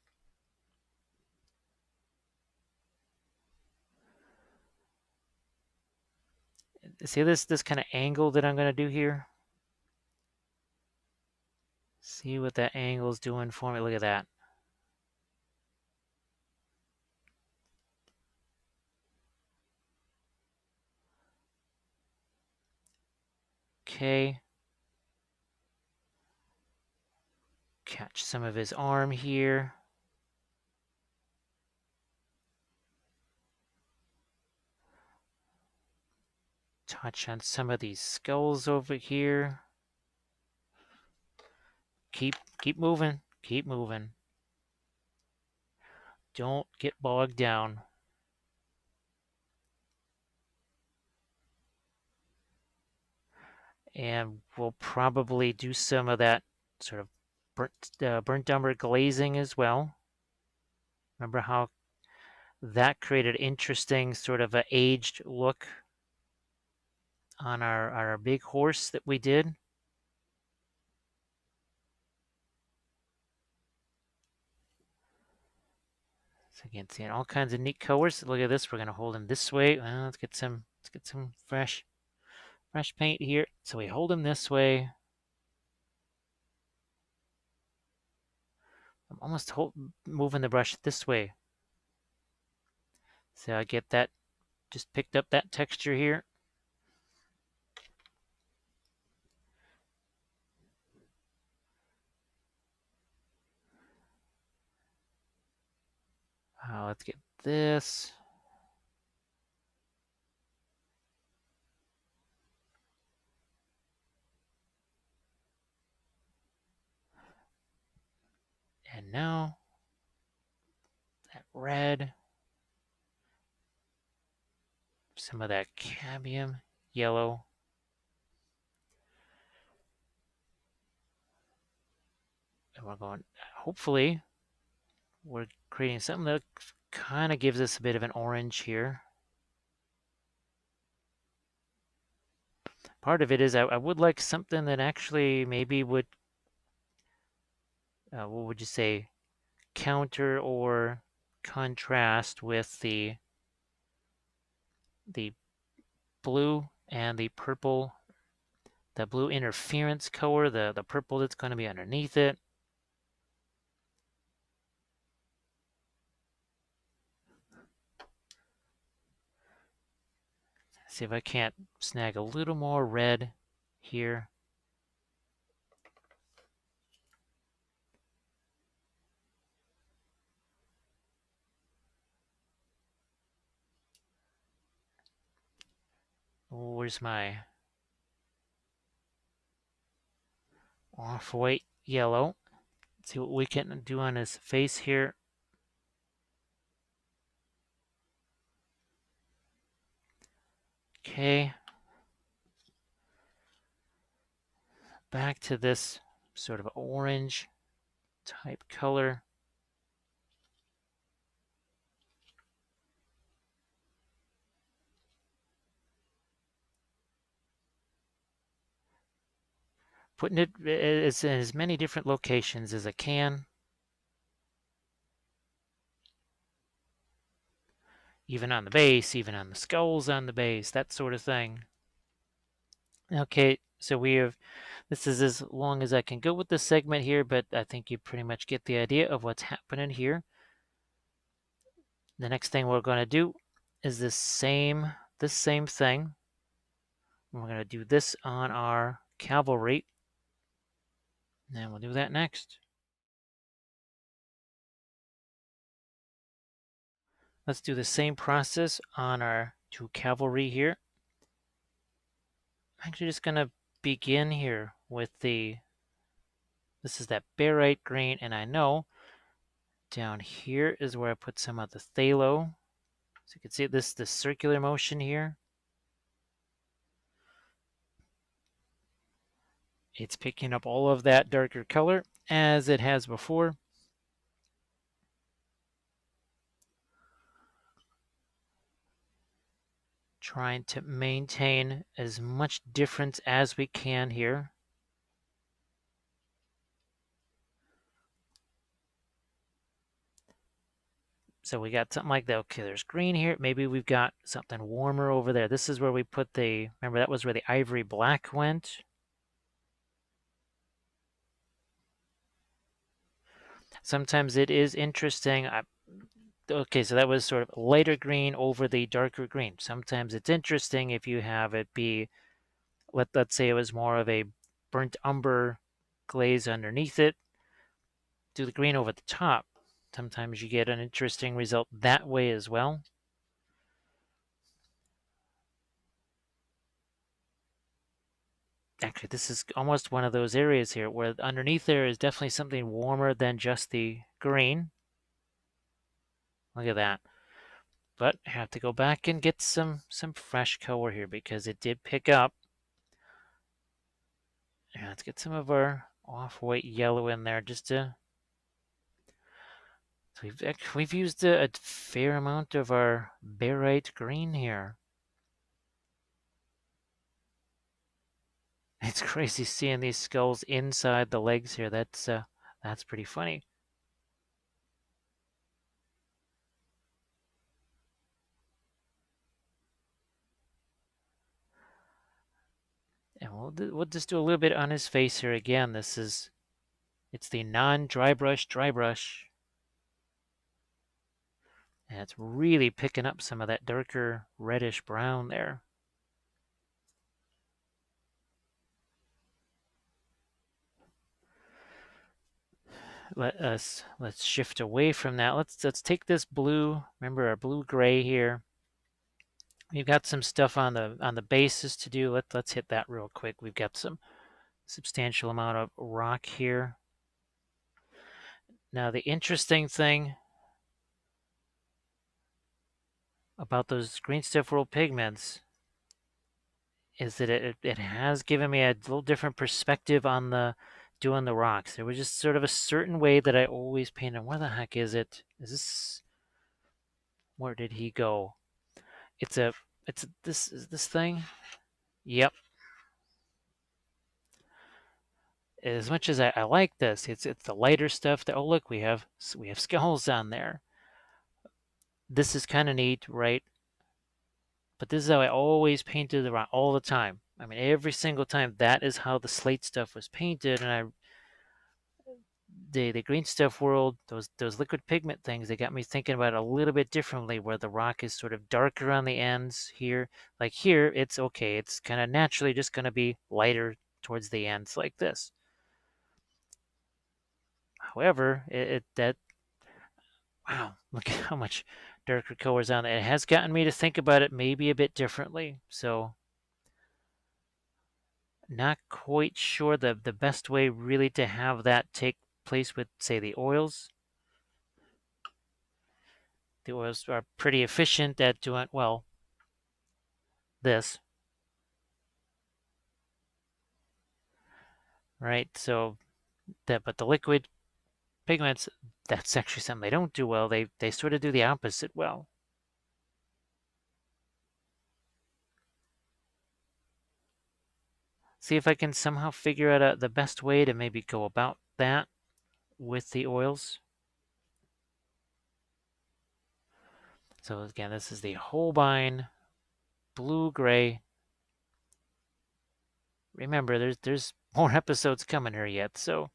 See this kind of angle that I'm going to do here? See what that angle is doing for me. Look at that. Okay. Catch some of his arm here. Touch on some of these skulls over here. Keep moving. Keep moving. Don't get bogged down. And we'll probably do some of that sort of burnt umber glazing as well. Remember how that created interesting sort of a aged look on our big horse that we did? So again, seeing all kinds of neat colors. Look at this. We're gonna hold him this way. Well, let's get some fresh paint here. So we hold him this way. I'm almost moving the brush this way. So I get that, just picked up that texture here. Let's get this. And now that red, some of that cadmium yellow. And we're going, hopefully, we're creating something that kind of gives us a bit of an orange here. Part of it is I would like something that actually maybe would, what would you say, counter or contrast with the blue and the purple, the blue interference color, the purple that's going to be underneath it. See if I can't snag a little more red here. Where's my off-white yellow? Let's see what we can do on his face here. Okay. Back to this sort of orange type color. Putting it in as many different locations as I can. Even on the base, even on the skulls on the base, that sort of thing. Okay, so this is as long as I can go with this segment here, but I think you pretty much get the idea of what's happening here. The next thing we're going to do is this same thing. We're going to do this on our cavalry, and we'll do that next. Let's do the same process on our 2 cavalry here. I'm actually just going to begin here with this is that barite green, and I know down here is where I put some of the phthalo. So you can see this circular motion here. It's picking up all of that darker color as it has before. Trying to maintain as much difference as we can here. So we got something like that. Okay, there's green here. Maybe we've got something warmer over there. This is where we put remember that was where the ivory black went? Sometimes it is interesting. Okay, so that was sort of lighter green over the darker green. Sometimes it's interesting if you have it be, let's say it was more of a burnt umber glaze underneath it. Do the green over the top. Sometimes you get an interesting result that way as well. Actually, this is almost one of those areas here where underneath there is definitely something warmer than just the green. Look at that. But I have to go back and get some fresh color here because it did pick up. And let's get some of our off-white yellow in there just to. So we've used a fair amount of our barite green here. It's crazy seeing these skulls inside the legs here. That's pretty funny. And we'll just do a little bit on his face here again. It's the non-dry brush dry brush. And it's really picking up some of that darker reddish brown there. Let's shift away from that. Let's take this blue. Remember our blue gray here. We've got some stuff on the bases to do. Let's hit that real quick. We've got some substantial amount of rock here. Now the interesting thing about those green stuff world pigments is that it has given me a little different perspective on doing the rocks. There was just sort of a certain way that I always painted. Where the heck is it? Where did he go? It's this thing. Yep. As much as I like this, it's the lighter stuff. Oh look, we have skulls on there. This is kind of neat, right? But this is how I always painted around all the time. I mean, every single time that is how the slate stuff was painted, and the green stuff world, those liquid pigment things, they got me thinking about it a little bit differently. Where the rock is sort of darker on the ends here, like here, it's okay. It's kind of naturally just going to be lighter towards the ends, like this. However, wow, look at how much darker colors on it. It has gotten me to think about it maybe a bit differently. So Not quite sure the best way really to have that take place with, say, the oils. The oils are pretty efficient at doing, well, this, right? So that, but the liquid pigments, that's actually something they don't do well. They sort of do the opposite well. See if I can somehow figure out the best way to maybe go about that with the oils. So again, this is the Holbein blue-gray. Remember, there's more episodes coming here yet, so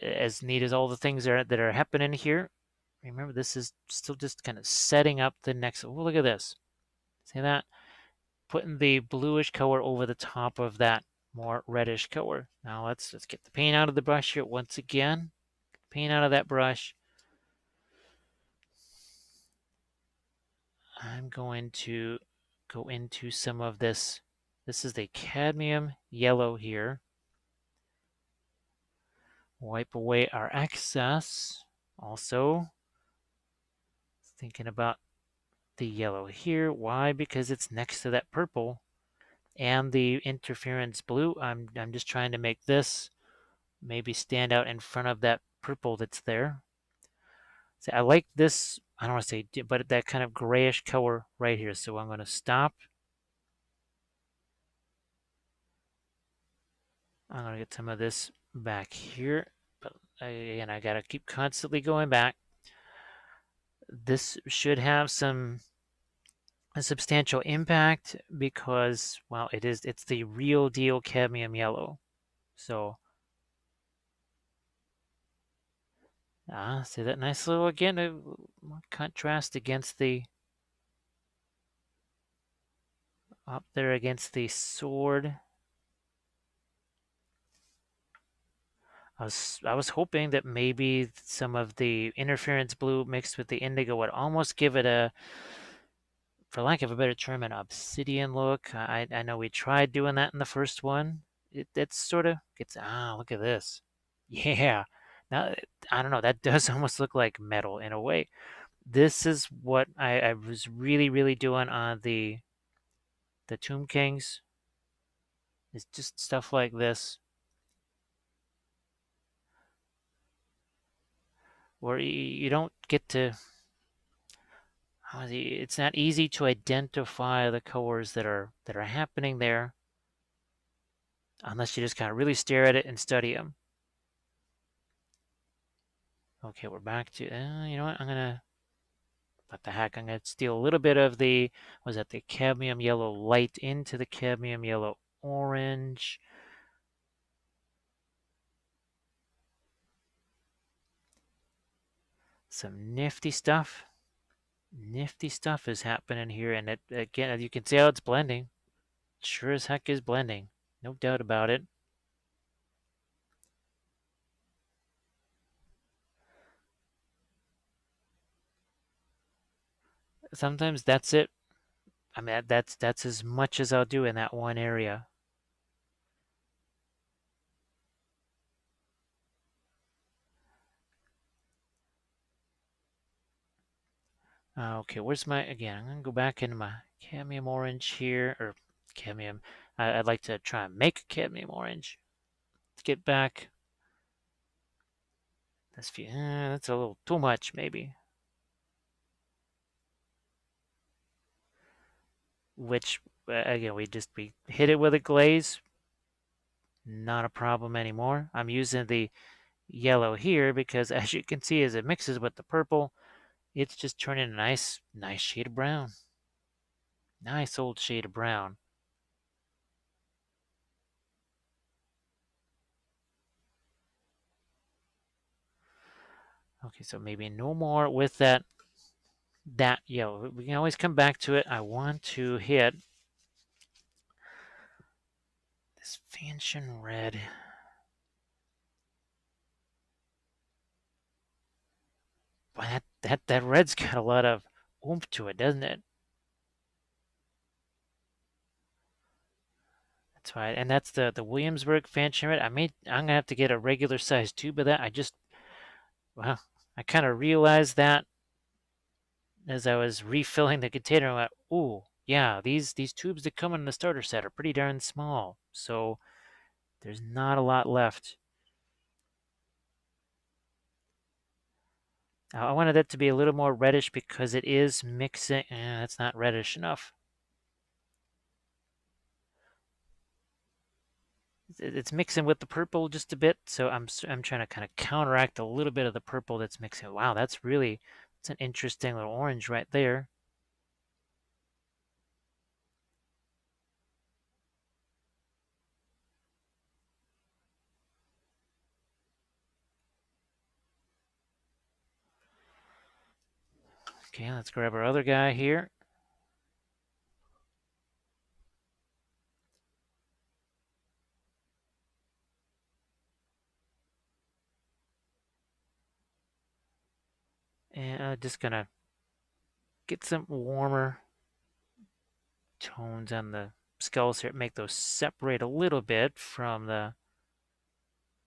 as neat as all the things are that are happening here, remember this is still just kind of setting up the next. Oh, look at this. See that? Putting the bluish color over the top of that more reddish color. Now let's get the paint out of the brush here once again. Paint out of that brush. I'm going to go into some of this. This is the cadmium yellow here. Wipe away our excess. Also, thinking about the yellow here. Why? Because it's next to that purple and the interference blue. I'm just trying to make this maybe stand out in front of that purple that's there. See, I like this, I don't want to say, but that kind of grayish color right here. So I'm going to stop. I'm going to get some of this back here. But again, I got to keep constantly going back. This should have a substantial impact because, well, it's the real deal cadmium yellow. So, see that nice little, again, contrast against the, up there against the sword. I was hoping that maybe some of the interference blue mixed with the indigo would almost give it a, for lack of a better term, an obsidian look. I know we tried doing that in the first one. It's sort of gets, look at this. Yeah. Now, I don't know, that does almost look like metal in a way. This is what I was really doing on the Tomb Kings. It's just stuff like this, where you don't get to, it's not easy to identify the colors that are happening there unless you just kind of really stare at it and study them. Okay, we're back to, you know what, what the heck, I'm gonna steal a little bit of the, was that the cadmium yellow light into the cadmium yellow orange. Some nifty stuff. Nifty stuff is happening here, and it, again, you can see how it's blending. It sure as heck is blending. No doubt about it. Sometimes that's it. I mean, that's as much as I'll do in that one area. Okay, where's my, again, I'm gonna go back into my cadmium orange here, or cadmium. I'd like to try and make a cadmium orange. Let's get back. That's a little too much, maybe. Which, again, we hit it with a glaze. Not a problem anymore. I'm using the yellow here because, as you can see, as it mixes with the purple, it's just turning a nice shade of brown. Nice old shade of brown. Okay, so maybe no more with that yellow. We can always come back to it. I want to hit this Fanchon red. But that red's got a lot of oomph to it, doesn't it? That's right. And that's the Williamsburg fan chamber. I'm gonna have to get a regular size tube of that. Well, I kind of realized that as I was refilling the container. I went, ooh, yeah, these tubes that come in the starter set are pretty darn small. So there's not a lot left. I wanted it to be a little more reddish because it is mixing. It's not reddish enough. It's mixing with the purple just a bit, so I'm trying to kind of counteract a little bit of the purple that's mixing. Wow, that's an interesting little orange right there. Okay, let's grab our other guy here. And I'm just gonna get some warmer tones on the skulls here, make those separate a little bit from the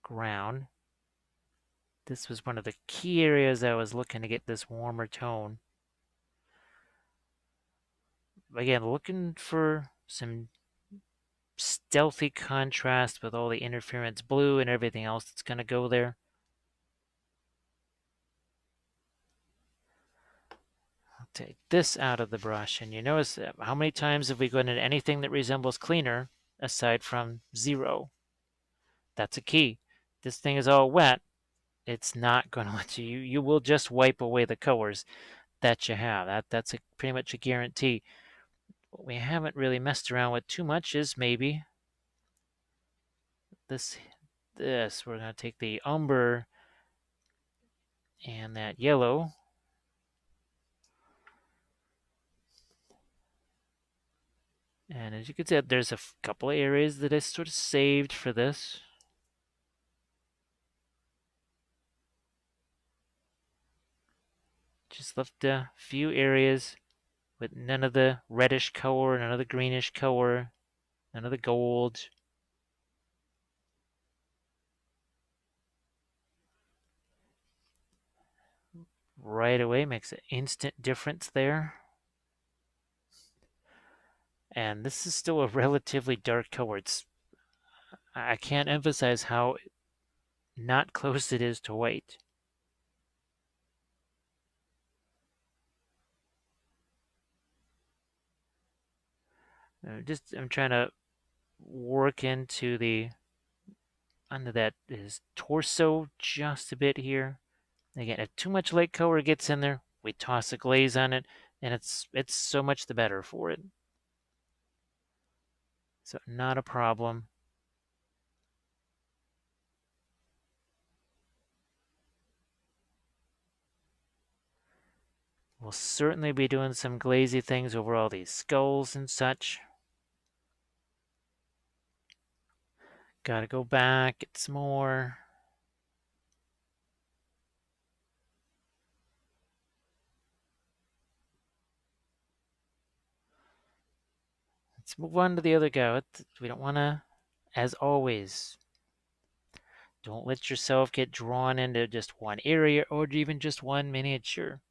ground. This was one of the key areas I was looking to get this warmer tone. Again, looking for some stealthy contrast with all the interference blue and everything else that's going to go there. I'll take this out of the brush, and you notice how many times have we gone into anything that resembles cleaner aside from 0? That's a key. This thing is all wet. It's not going to let you will just wipe away the colors that you have. That's pretty much a guarantee. What we haven't really messed around with too much is maybe this. We're going to take the umber and that yellow. And as you can see, there's a couple of areas that I sort of saved for this. Just left a few areas with none of the reddish color, none of the greenish color, none of the gold. Right away makes an instant difference there. And this is still a relatively dark color. I can't emphasize how not close it is to white. I'm trying to work into under that his torso just a bit here. Again, if too much light color gets in there, we toss a glaze on it, and it's so much the better for it. So not a problem. We'll certainly be doing some glazy things over all these skulls and such. Gotta go back, get some more. Let's move on to the other guy. We don't want to, as always, don't let yourself get drawn into just one area or even just one miniature.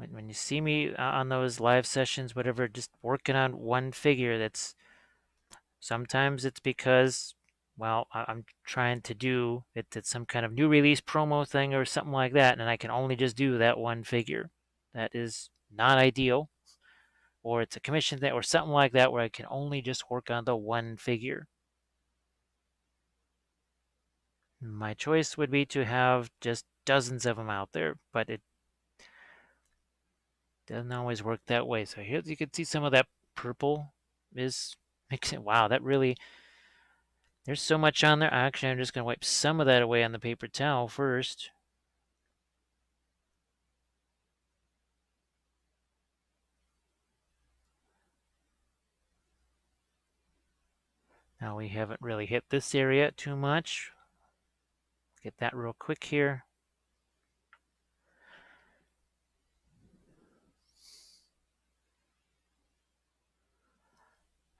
When you see me on those live sessions, whatever, just working on one figure, sometimes it's because, well, I'm trying to do it. It's some kind of new release promo thing or something like that, and I can only just do that one figure. That is not ideal. Or it's a commission thing or something like that where I can only just work on the one figure. My choice would be to have just dozens of them out there, but it doesn't always work that way. So here you can see some of that purple is mixing. Wow, there's so much on there. Actually, I'm just going to wipe some of that away on the paper towel first. Now we haven't really hit this area too much. Get that real quick here.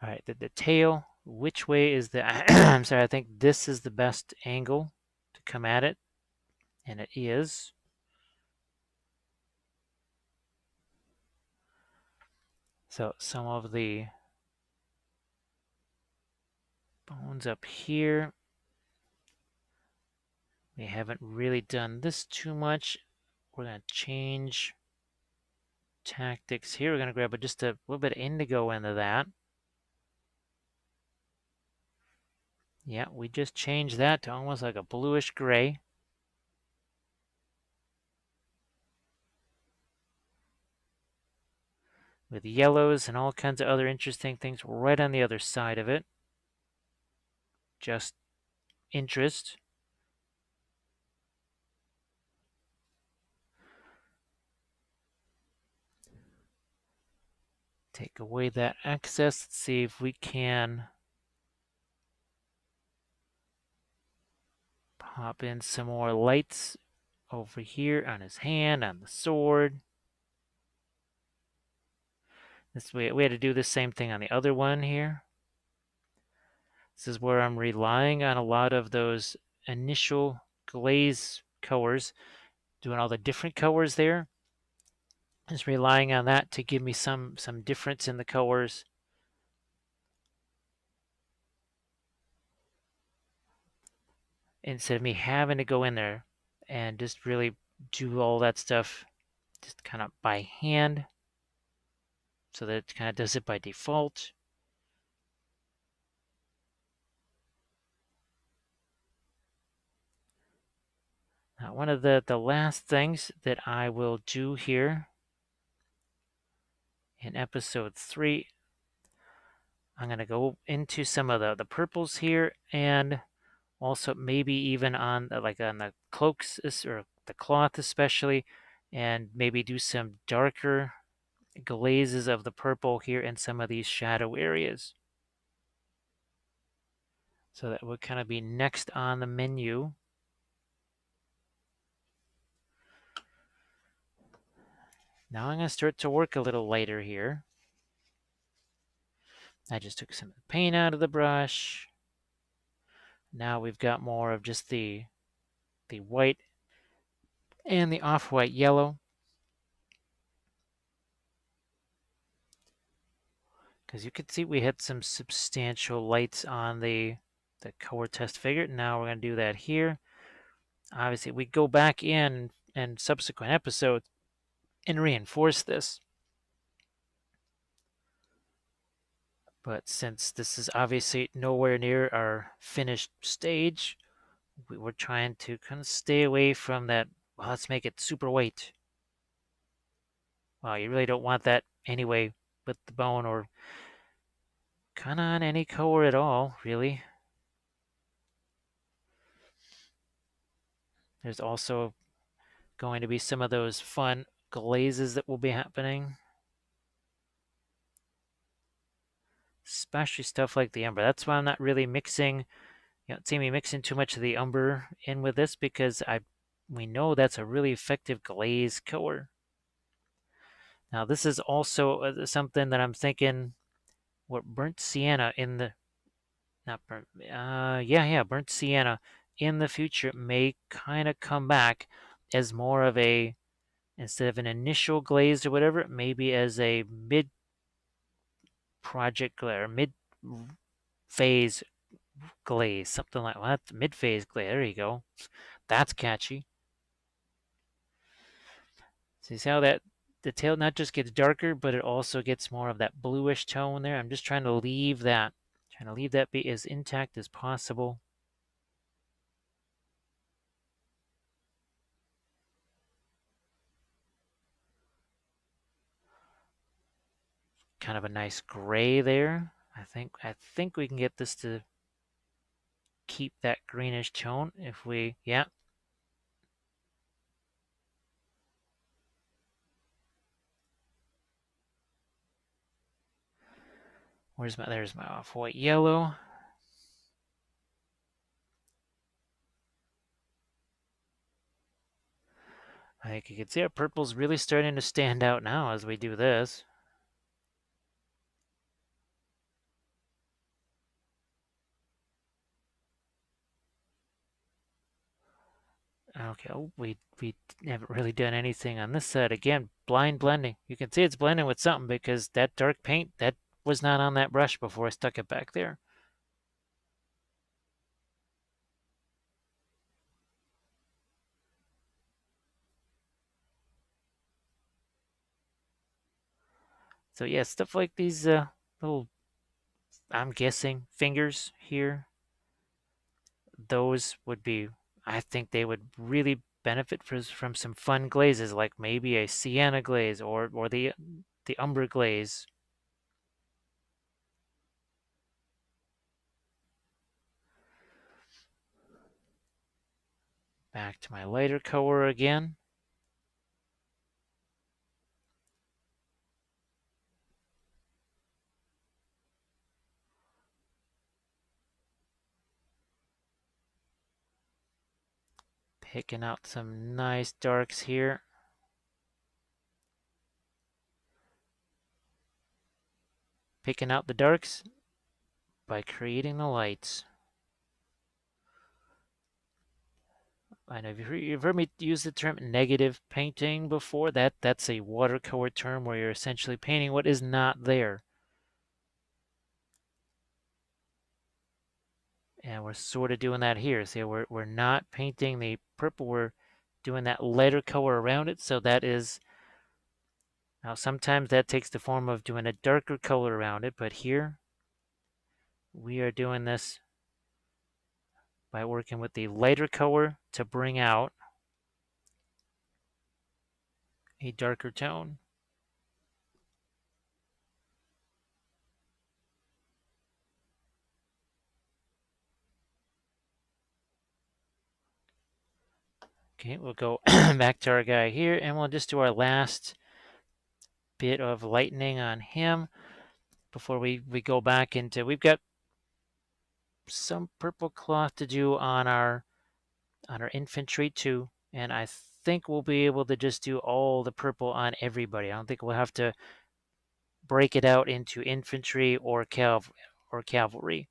All right, the tail, which way is the, I'm sorry, I think this is the best angle to come at it, and it is. So some of the bones up here, we haven't really done this too much. We're going to change tactics here. We're going to grab just a little bit of indigo into that. Yeah, we just changed that to almost like a bluish gray. With yellows and all kinds of other interesting things right on the other side of it. Just interest. Take away that excess. Let's see if we can pop in some more lights over here on his hand, on the sword. This way, we had to do the same thing on the other one here. This is where I'm relying on a lot of those initial glaze colors, doing all the different colors there. Just relying on that to give me some difference in the colors. Instead of me having to go in there and just really do all that stuff just kind of by hand, so that it kind of does it by default. Now, one of the last things that I will do here in episode 3, I'm going to go into some of the purples here, and also maybe even on like on the cloaks or the cloth especially, and maybe do some darker glazes of the purple here in some of these shadow areas. So that would kind of be next on the menu. Now I'm going to start to work a little lighter here. I just took some paint out of the brush. Now we've got more of just the white and the off-white yellow. Because you can see we had some substantial lights on the color test figure. Now we're going to do that here. Obviously, we go back in subsequent episodes and reinforce this. But since this is obviously nowhere near our finished stage, we're trying to kind of stay away from that, well, let's make it super white. Well, you really don't want that anyway with the bone, or kind of on any color at all, really. There's also going to be some of those fun glazes that will be happening. Especially stuff like the umber. That's why I'm not really mixing, you don't see me mixing too much of the umber in with this, because we know that's a really effective glaze color. Now this is also something that I'm thinking, what burnt sienna in the, not burnt, burnt sienna in the future may kind of come back as more of a, instead of an initial glaze or whatever, maybe as a mid project glare, mid phase glaze, something like that. Mid phase glaze. There you go. That's catchy. See how that the tail not just gets darker, but it also gets more of that bluish tone there. I'm just trying to leave that be as intact as possible. Kind of a nice gray there. I think we can get this to keep that greenish tone if we, yeah. There's my off-white yellow. I think you can see our purple's really starting to stand out now as we do this. Okay, oh, we haven't really done anything on this side. Again, blind blending. You can see it's blending with something because that dark paint, that was not on that brush before I stuck it back there. So yeah, stuff like these little, I'm guessing, fingers here, those would be, I think they would really benefit from some fun glazes, like maybe a sienna glaze or the umber glaze. Back to my lighter color again. Picking out some nice darks here. Picking out the darks by creating the lights. I know you've heard me use the term negative painting before. That's a watercolor term where you're essentially painting what is not there. And we're sort of doing that here. See, we're not painting the purple, we're doing that lighter color around it. So that is, now sometimes that takes the form of doing a darker color around it, but here we are doing this by working with the lighter color to bring out a darker tone. Okay, we'll go back to our guy here and we'll just do our last bit of lightening on him before we go back into, we've got some purple cloth to do on our infantry too, and I think we'll be able to just do all the purple on everybody. I don't think we'll have to break it out into infantry or cavalry.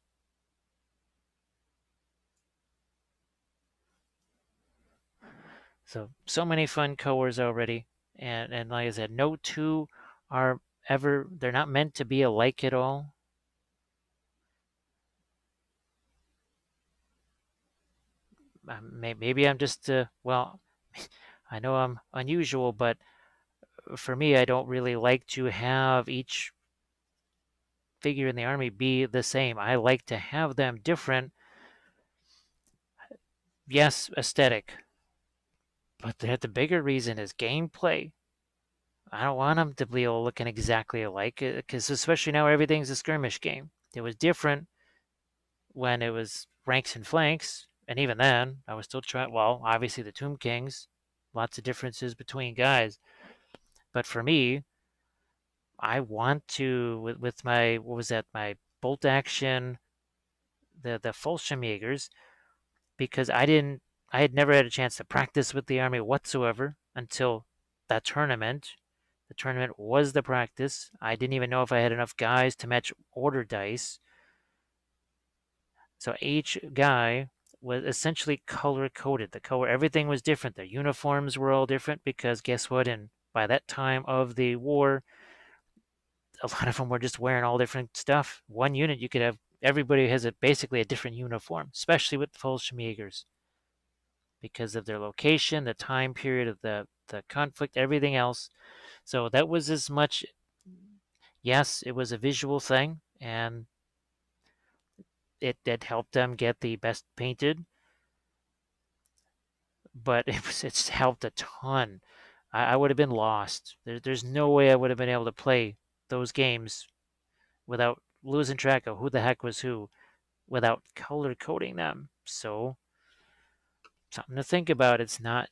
So many fun colors already, and like I said, no two are ever, they're not meant to be alike at all. Maybe I'm just well, I know I'm unusual, but for me, I don't really like to have each figure in the army be the same. I like to have them different. Yes, aesthetic, but the bigger reason is gameplay. I don't want them to be all looking exactly alike, because especially now everything's a skirmish game. It was different when it was ranks and flanks, and even then, I was still trying. Well, obviously the Tomb Kings, lots of differences between guys, but for me, I want to with my, what was that, my bolt action, the Fallschirmjägers, because I had never had a chance to practice with the army whatsoever until that tournament. The tournament was the practice. I didn't even know if I had enough guys to match order dice. So each guy was essentially color coded. The color, everything was different. Their uniforms were all different because guess what? And by that time of the war, a lot of them were just wearing all different stuff. One unit, you could have, everybody has basically a different uniform, especially with the Fallschirmjägers, because of their location, the time period of the conflict, everything else. So that was as much, yes, it was a visual thing, and it helped them get the best painted, but it's helped a ton. I would have been lost. There's no way I would have been able to play those games without losing track of who the heck was who, without color coding them. So something to think about. It's not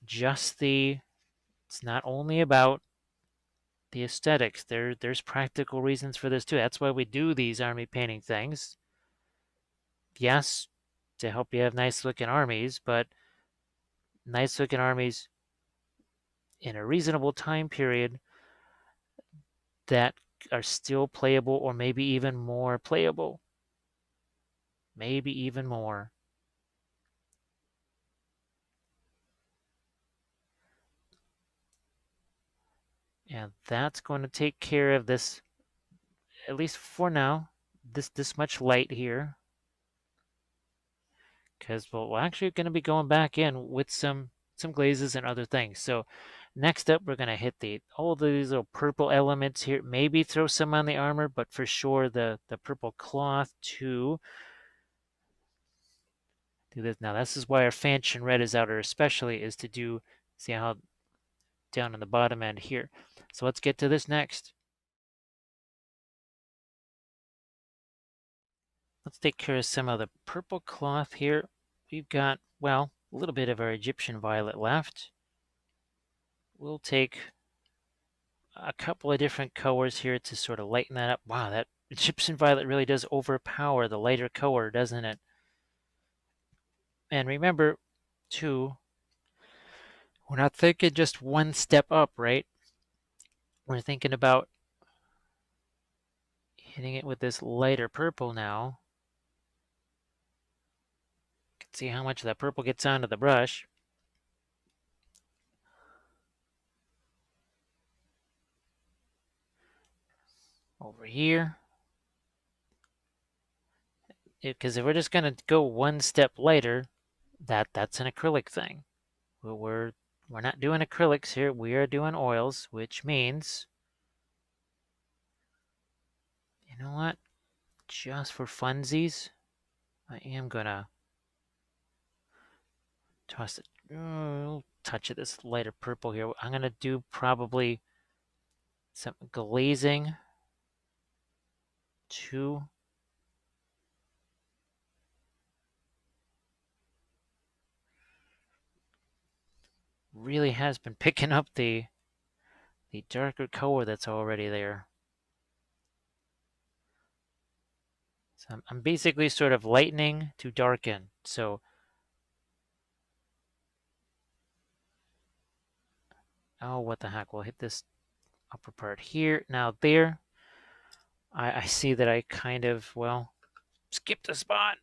only about the aesthetics. There's practical reasons for this too. That's why we do these army painting things. Yes, to help you have nice looking armies, but nice looking armies in a reasonable time period that are still playable, or maybe even more playable. Maybe even more. And that's going to take care of this, at least for now, this much light here. Because we're actually going to be going back in with some glazes and other things. So next up, we're going to hit all these little purple elements here. Maybe throw some on the armor, but for sure the purple cloth too. Do this. Now this is why our fanchon red is outer especially, is to do, see how down on the bottom end here. So let's get to this next. Let's take care of some of the purple cloth here. We've got, well, a little bit of our Egyptian violet left. We'll take a couple of different colors here to sort of lighten that up. Wow, that Egyptian violet really does overpower the lighter color, doesn't it? And remember, too, we're not thinking just one step up, right? We're thinking about hitting it with this lighter purple now. You can see how much of that purple gets onto the brush. Over here. Because if we're just going to go one step lighter, that's an acrylic thing. We're not doing acrylics here. We are doing oils, which means, you know what? Just for funsies, I am gonna toss it. Touch of this lighter purple here. I'm gonna do probably some glazing too. Really has been picking up the darker color that's already there. So I'm basically sort of lightening to darken. So oh, what the heck? We'll hit this upper part here. Now there, I see that I kind of, well, skipped a spot.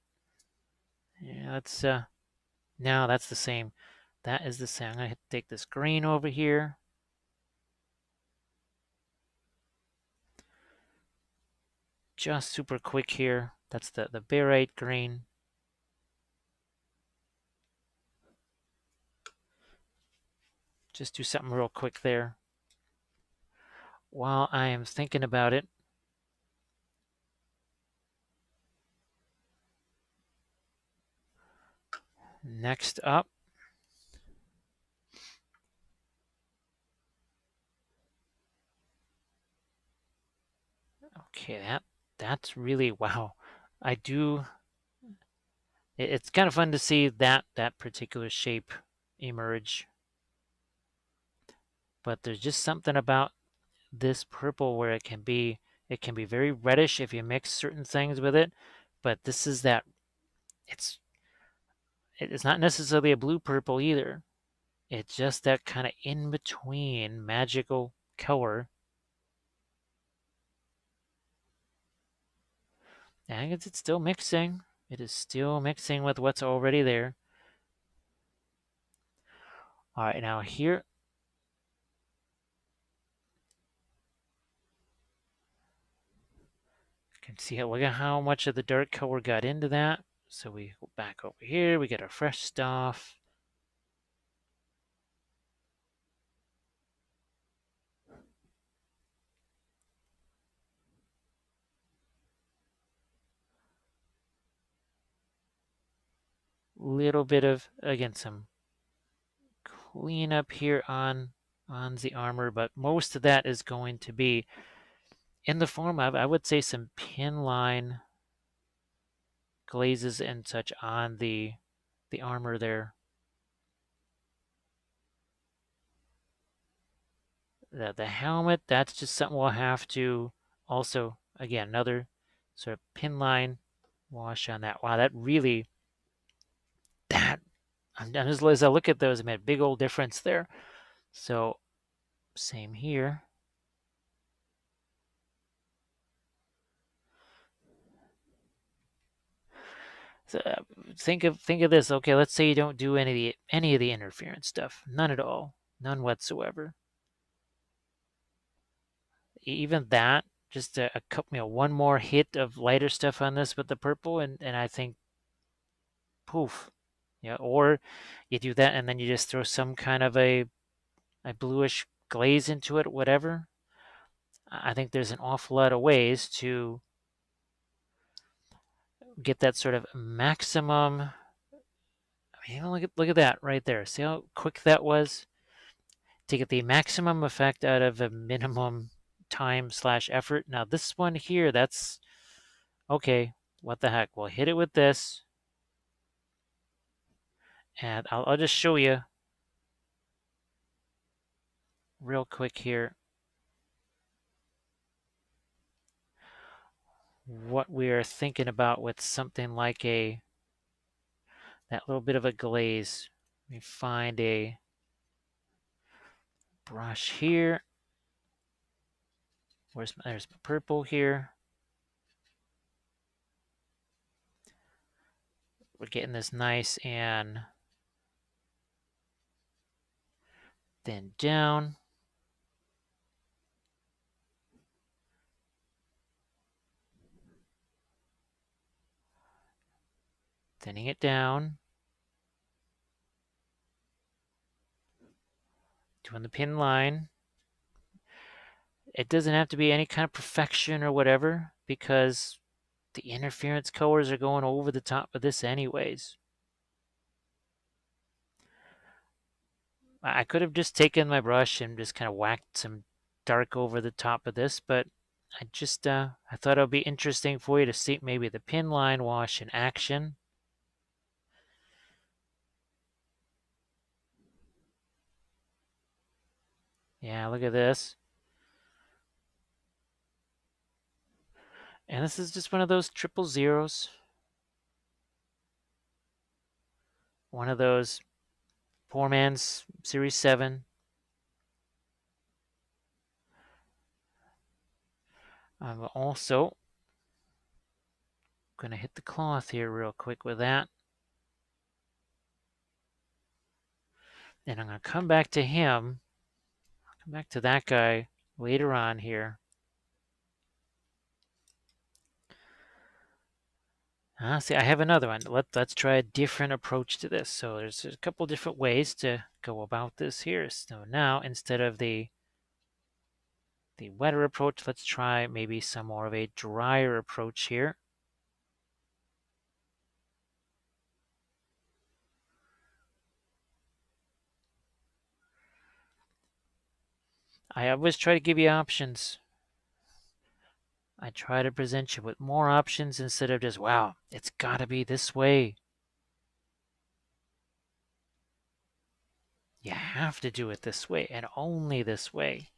Yeah, that's no, that's the same. That is the same. I'm gonna take this green over here. Just super quick here. That's the barite green. Just do something real quick there. While I am thinking about it, next up, okay, that's really, wow. I do, it's kind of fun to see that particular shape emerge. But there's just something about this purple where it can be very reddish if you mix certain things with it. But this is that, it's not necessarily a blue purple either. It's just that kind of in between magical color. And it's still mixing. It is still mixing with what's already there. All right, now here, you can see look at how much of the dark color got into that. So we go back over here, we get our fresh stuff. Little bit of, again, some cleanup here on the armor, but most of that is going to be in the form of, I would say, some pin line glazes and such on the armor there. The helmet, that's just something we'll have to also, again, another sort of pin line wash on that. Wow, that really, that, as I look at those, I made a big old difference there. So same here. So, think of this. Okay, let's say you don't do any of the interference stuff. None at all. None whatsoever. Even that, just a couple, one more hit of lighter stuff on this with the purple, and I think poof. Yeah, or you do that and then you just throw some kind of a bluish glaze into it, whatever. I think there's an awful lot of ways to get that sort of maximum. I mean, look at that right there. See how quick that was to get the maximum effect out of a minimum time slash effort. Now this one here, that's okay. What the heck? We'll hit it with this, and I'll just show you real quick here what we are thinking about with something like that little bit of a glaze. Let me find a brush here. There's my purple here. We're getting this nice and then down. Thinning it down. Doing the pin line. It doesn't have to be any kind of perfection or whatever because the interference colors are going over the top of this anyways. I could have just taken my brush and just kind of whacked some dark over the top of this, but I thought it would be interesting for you to see maybe the pin line wash in action. Yeah, look at this. And this is just one of those triple zeros. One of those poor man's Series 7. I'm also going to hit the cloth here real quick with that. And I'm going to come back to him. Come back to that guy later on here. See, I have another one. Let's try a different approach to this. So there's a couple different ways to go about this here. So now, instead of the wetter approach, let's try maybe some more of a drier approach here. I always try to give you options. I try to present you with more options instead of just, wow, it's got to be this way. You have to do it this way and only this way.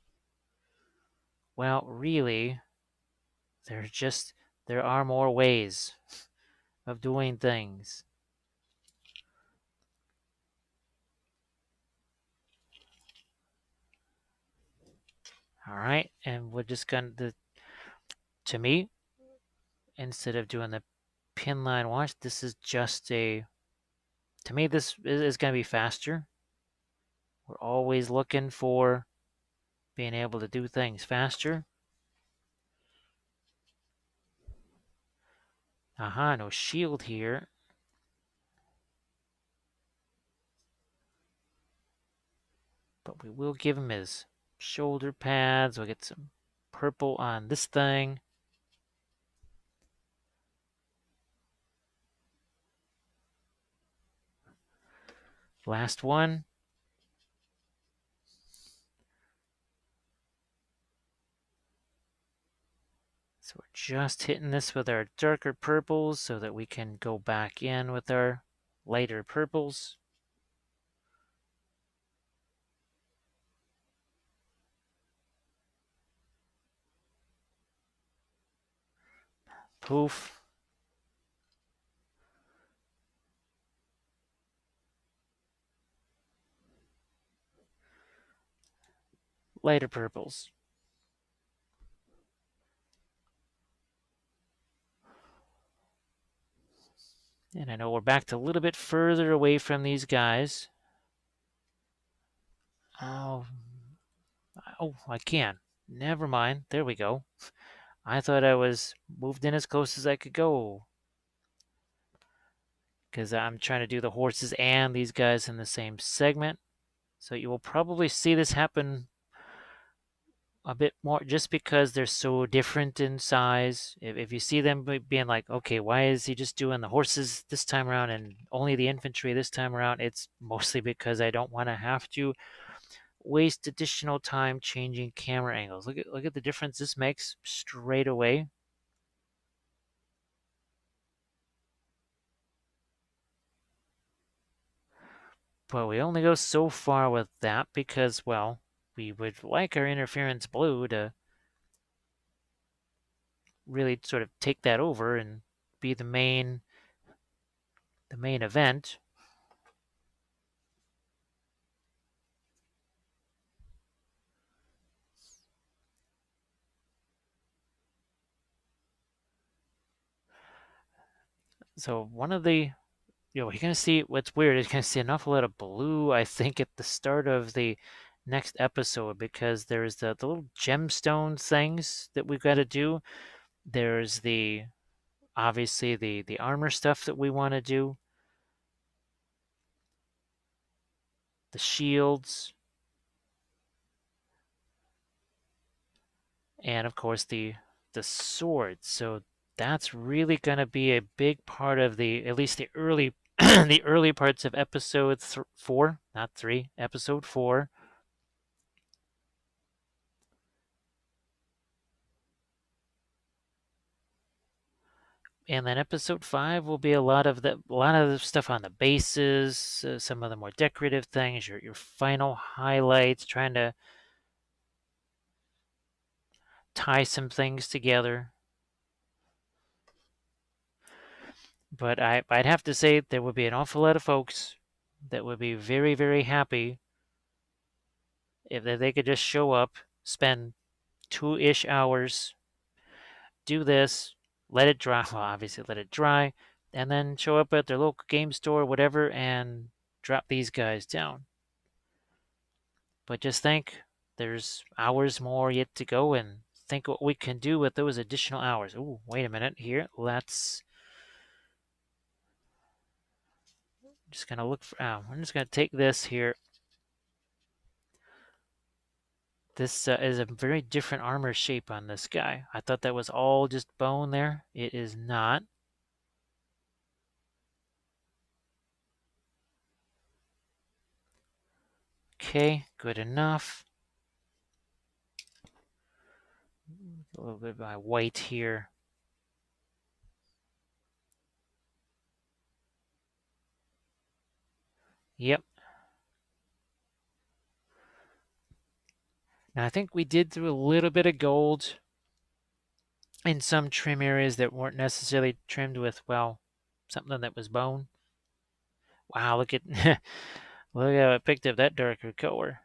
Well, really, there are more ways of doing things. All right, and we're just going to me, instead of doing the pin line wash, this is just to me, this is going to be faster. We're always looking for being able to do things faster. Aha, no shield here. But we will give him his shoulder pads. We'll get some purple on this thing. Last one. So we're just hitting this with our darker purples so that we can go back in with our lighter purples. Poof. Lighter purples. And I know we're backed a little bit further away from these guys. Oh, I can. Never mind. There we go. I thought I was moved in as close as I could go. Because I'm trying to do the horses and these guys in the same segment. So you will probably see this happen a bit more just because they're so different in size. If you see them being like, okay, why is he just doing the horses this time around and only the infantry this time around? It's mostly because I don't want to have to waste additional time changing camera angles. Look at the difference this makes straight away. But we only go so far with that because, well, we would like our interference blue to really sort of take that over and be the main event. So one of the you're gonna see what's weird is you're gonna see an awful lot of blue, I think, at the start of the next episode because there's the little gemstone things that we've got to do. There's the obviously the armor stuff that we want to do, the shields, and of course the swords. So that's really going to be a big part of the at least the early the early parts of episode 4, not 3, episode 4. And then episode 5 will be a lot of the stuff on the bases, some of the more decorative things, your final highlights, trying to tie some things together. But I'd have to say there would be an awful lot of folks that would be very, very happy if they could just show up, spend 2-ish hours, do this, let it dry. Well, obviously let it dry, and then show up at their local game store, whatever, and drop these guys down. But just think, there's hours more yet to go, and think what we can do with those additional hours. Ooh, wait a minute here. Let's just gonna look for. I'm just gonna take this here. This is a very different armor shape on this guy. I thought that was all just bone there. It is not. Okay, good enough. A little bit of my white here. Yep. Now I think we did do a little bit of gold in some trim areas that weren't necessarily trimmed with, well, something that was bone. Wow, look at look how I picked up that darker color.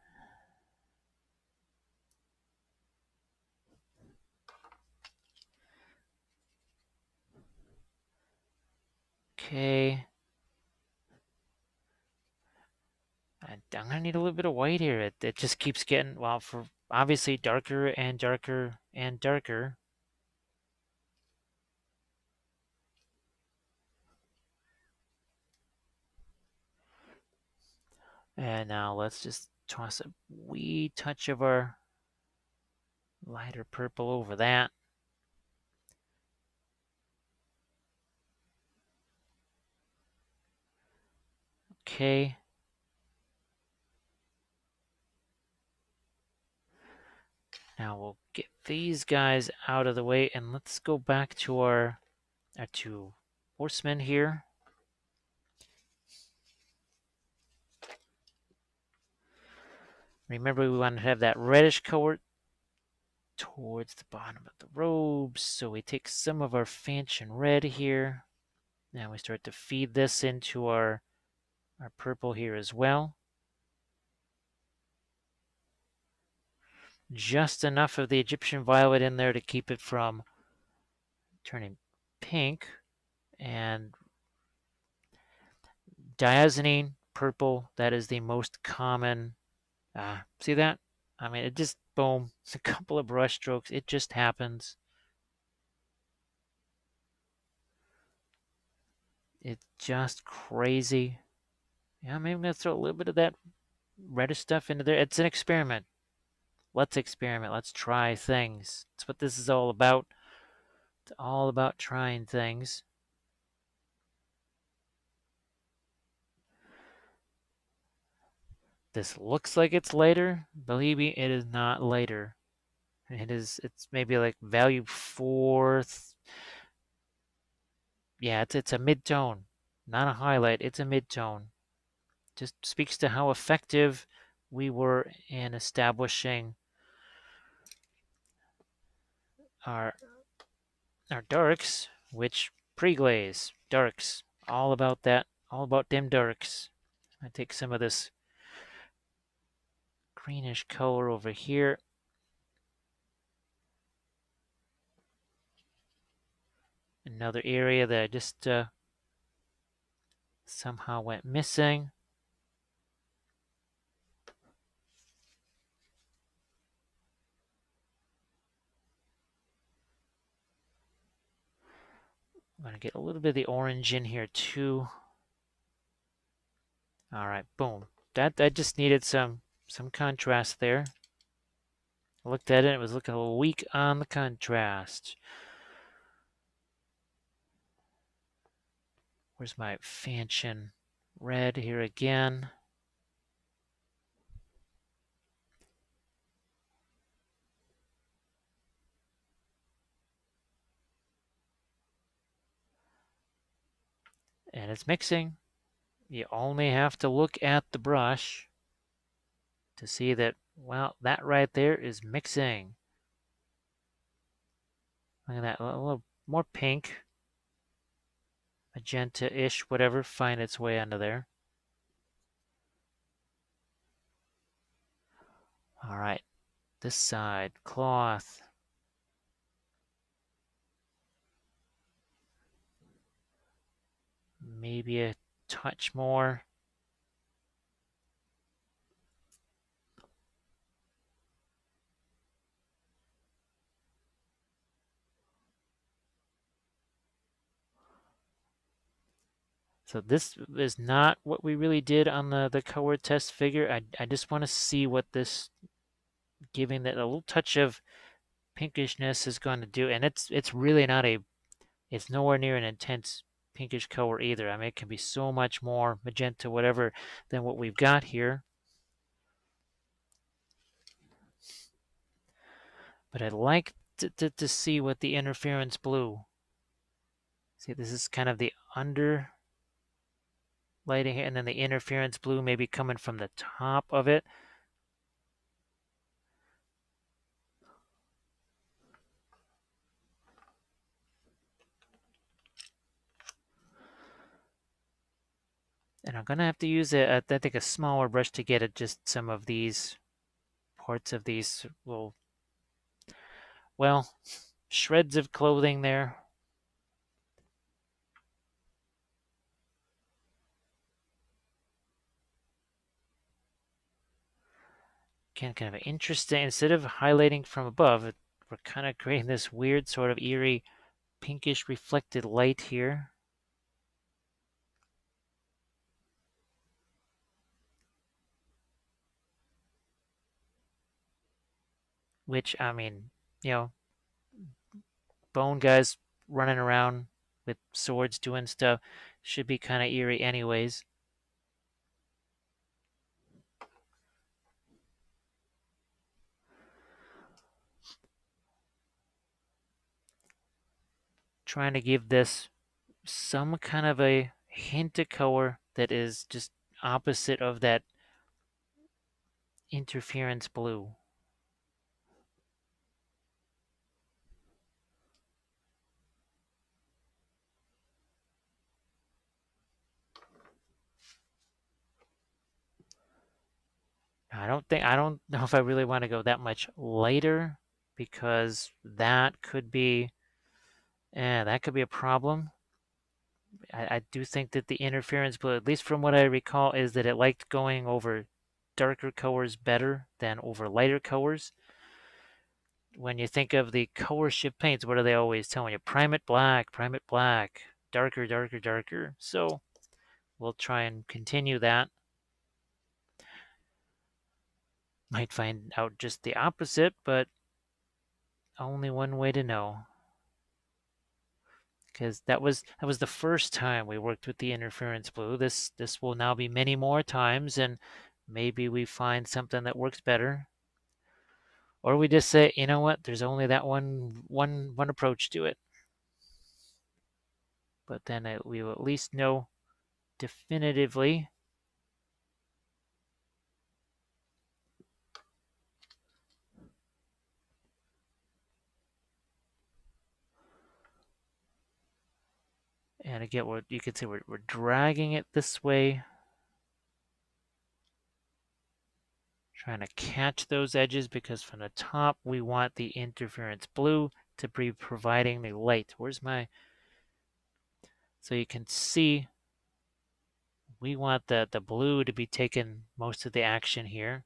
Okay. I'm gonna need a little bit of white here. It just keeps getting, well, for obviously darker and darker and darker. And now let's just toss a wee touch of our lighter purple over that. Okay. Now we'll get these guys out of the way and let's go back to our two horsemen here. Remember, we want to have that reddish color towards the bottom of the robes. So we take some of our fanchon red here. Now we start to feed this into our purple here as well. Just enough of the Egyptian violet in there to keep it from turning pink. And diazonine purple, that is the most common. See that? I mean, it just Boom. A couple of brush strokes. It just happens. It's just crazy. Yeah, maybe I'm going to throw a little bit of that reddish stuff into there. It's an experiment. Let's experiment. Let's try things. That's what this is all about. It's all about trying things. This looks like it's lighter. Believe me, it is not lighter. It's maybe like value 4. Yeah, it's a mid-tone. Not a highlight, it's a mid-tone. Just speaks to how effective we were in establishing our our darks, which pre-glaze darks, all about that, all about dim darks. I take some of this greenish color over here. Another area that I just somehow went missing. I'm going to get a little bit of the orange in here too. All right, boom. That just needed some contrast there. I looked at it, it was looking a little weak on the contrast. Where's my Fanchon red here again? And it's mixing. You only have to look at the brush to see that, well, that right there is mixing. Look at that, a little more pink, magenta-ish, whatever, find its way under there. All right, this side, cloth. Maybe a touch more. So this is not what we really did on the color test figure. I just want to see what this, giving that a little touch of pinkishness is going to do. And it's really not it's nowhere near an intense pinkish color either. I mean, it can be so much more magenta, whatever, than what we've got here. But I'd like to see what the interference blue. See, this is kind of the under lighting here, and then the interference blue maybe coming from the top of it. And I'm going to have to use I think a smaller brush to get at just some of these parts of these little, well, shreds of clothing there. Again, kind of interesting. Instead of highlighting from above, we're kind of creating this weird sort of eerie pinkish reflected light here. Which, I mean, you know, bone guys running around with swords doing stuff should be kind of eerie anyways. Trying to give this some kind of a hint of color that is just opposite of that interference blue. I don't know if I really want to go that much lighter, because that could be a problem. I do think that the interference blue, at least from what I recall, is that it liked going over darker colors better than over lighter colors. when you think of the color shift paints, what are they always telling you? Prime it black, darker, darker, darker. So we'll try and continue that. Might find out just the opposite, but only one way to know. Because that was the first time we worked with the interference blue. This will now be many more times, and maybe we find something that works better. Or we just say, you know what, there's only that one approach to it. But then we will at least know definitively. And again, you could say we're dragging it this way, trying to catch those edges, because from the top we want the interference blue to be providing the light. Where's my... So you can see we want the blue to be taking most of the action here.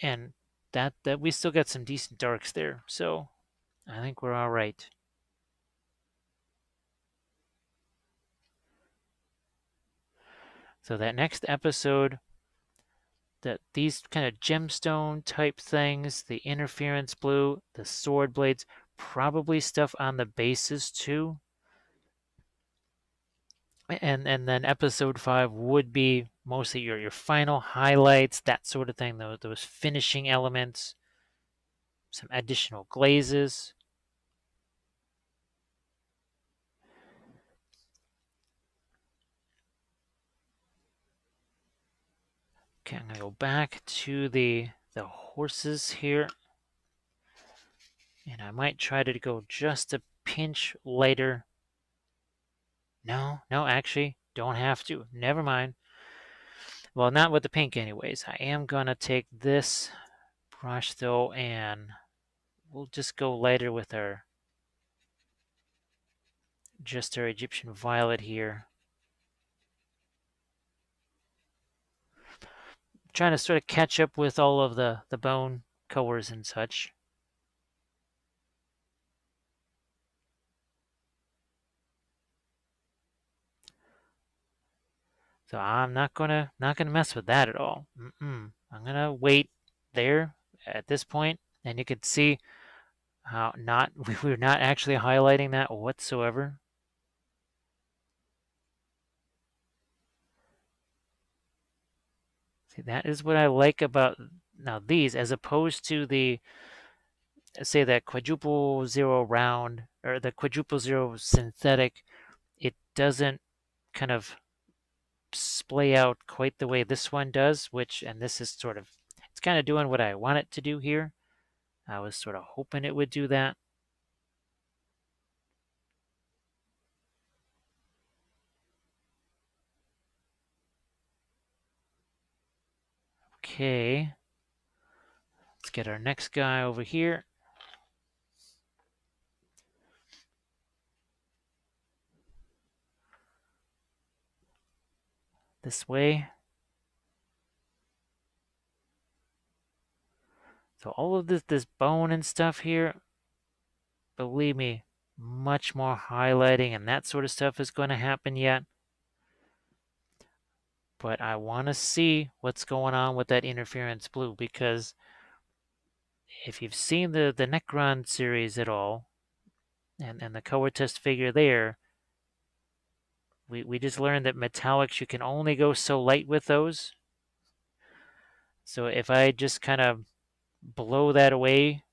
And that we still got some decent darks there. So I think we're all right. So that next episode, that these kind of gemstone type things, the interference blue, the sword blades, probably stuff on the bases too. And then episode 5 would be mostly your final highlights, that sort of thing, those finishing elements, some additional glazes. Okay, I'm gonna go back to the horses here, and I might try to go just a pinch lighter. No, actually, don't have to. Never mind. Well, not with the pink anyways. I am gonna take this brush though, and we'll just go lighter with our Egyptian violet here. Trying to sort of catch up with all of the bone colors and such. So I'm not gonna mess with that at all. I'm gonna wait there at this point, and you can see how we're not actually highlighting that whatsoever. See, that is what I like about now these, as opposed to the, say, that quadruple zero round or the quadruple zero synthetic. It doesn't kind of splay out quite the way this one does, and this is sort of, it's kind of doing what I want it to do here. I was sort of hoping it would do that. Okay, let's get our next guy over here. This way. So all of this bone and stuff here, believe me, much more highlighting and that sort of stuff is going to happen yet. But I want to see what's going on with that interference blue, because if you've seen the Necron series at all, and the color test figure there, we just learned that metallics, you can only go so light with those. So if I just kind of blow that away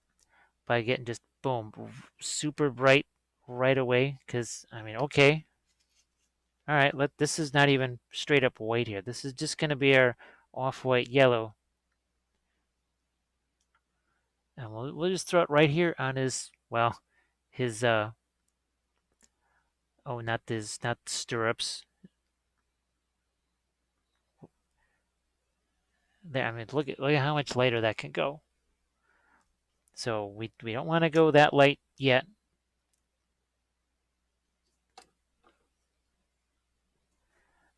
by getting just boom, super bright right away, because I mean, okay, all right, this is not even straight up white here. This is just going to be our off-white yellow. And we'll just throw it right here on his, well, his, oh, not stirrups. There, I mean, look at how much lighter that can go. So we don't want to go that light yet.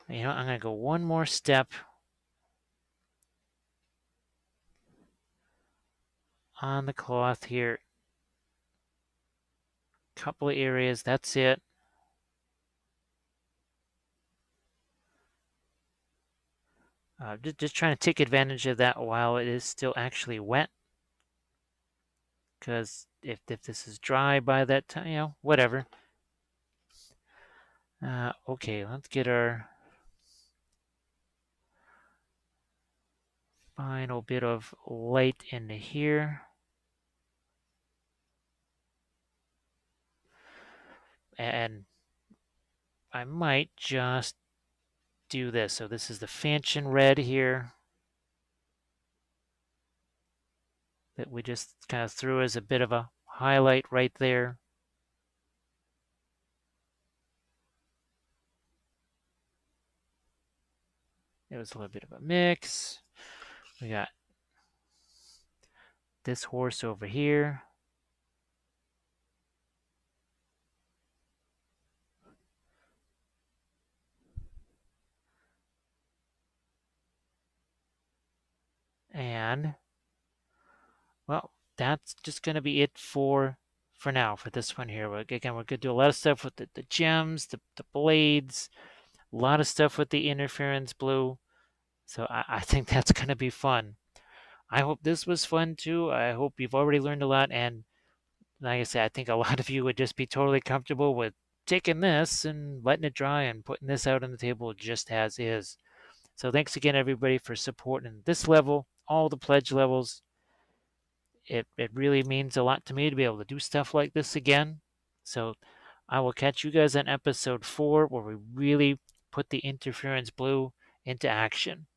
You know, I'm going to go one more step on the cloth here. Couple of areas, that's it. Just trying to take advantage of that while it is still actually wet. Because if this is dry by that time, whatever. Okay, let's get our final bit of light into here. And I might just do this. So this is the Fanchon red here that we just kind of threw as a bit of a highlight right there. It was a little bit of a mix. We got this horse over here. And, well, that's just going to be it for now, for this one here. Again, we're going to do a lot of stuff with the gems, the blades, a lot of stuff with the interference blue. So I think that's going to be fun. I hope this was fun too. I hope you've already learned a lot. And like I said, I think a lot of you would just be totally comfortable with taking this and letting it dry and putting this out on the table just as is. So thanks again, everybody, for supporting this level, all the pledge levels. It really means a lot to me to be able to do stuff like this again. So I will catch you guys on episode 4, where we really put the interference blue into action.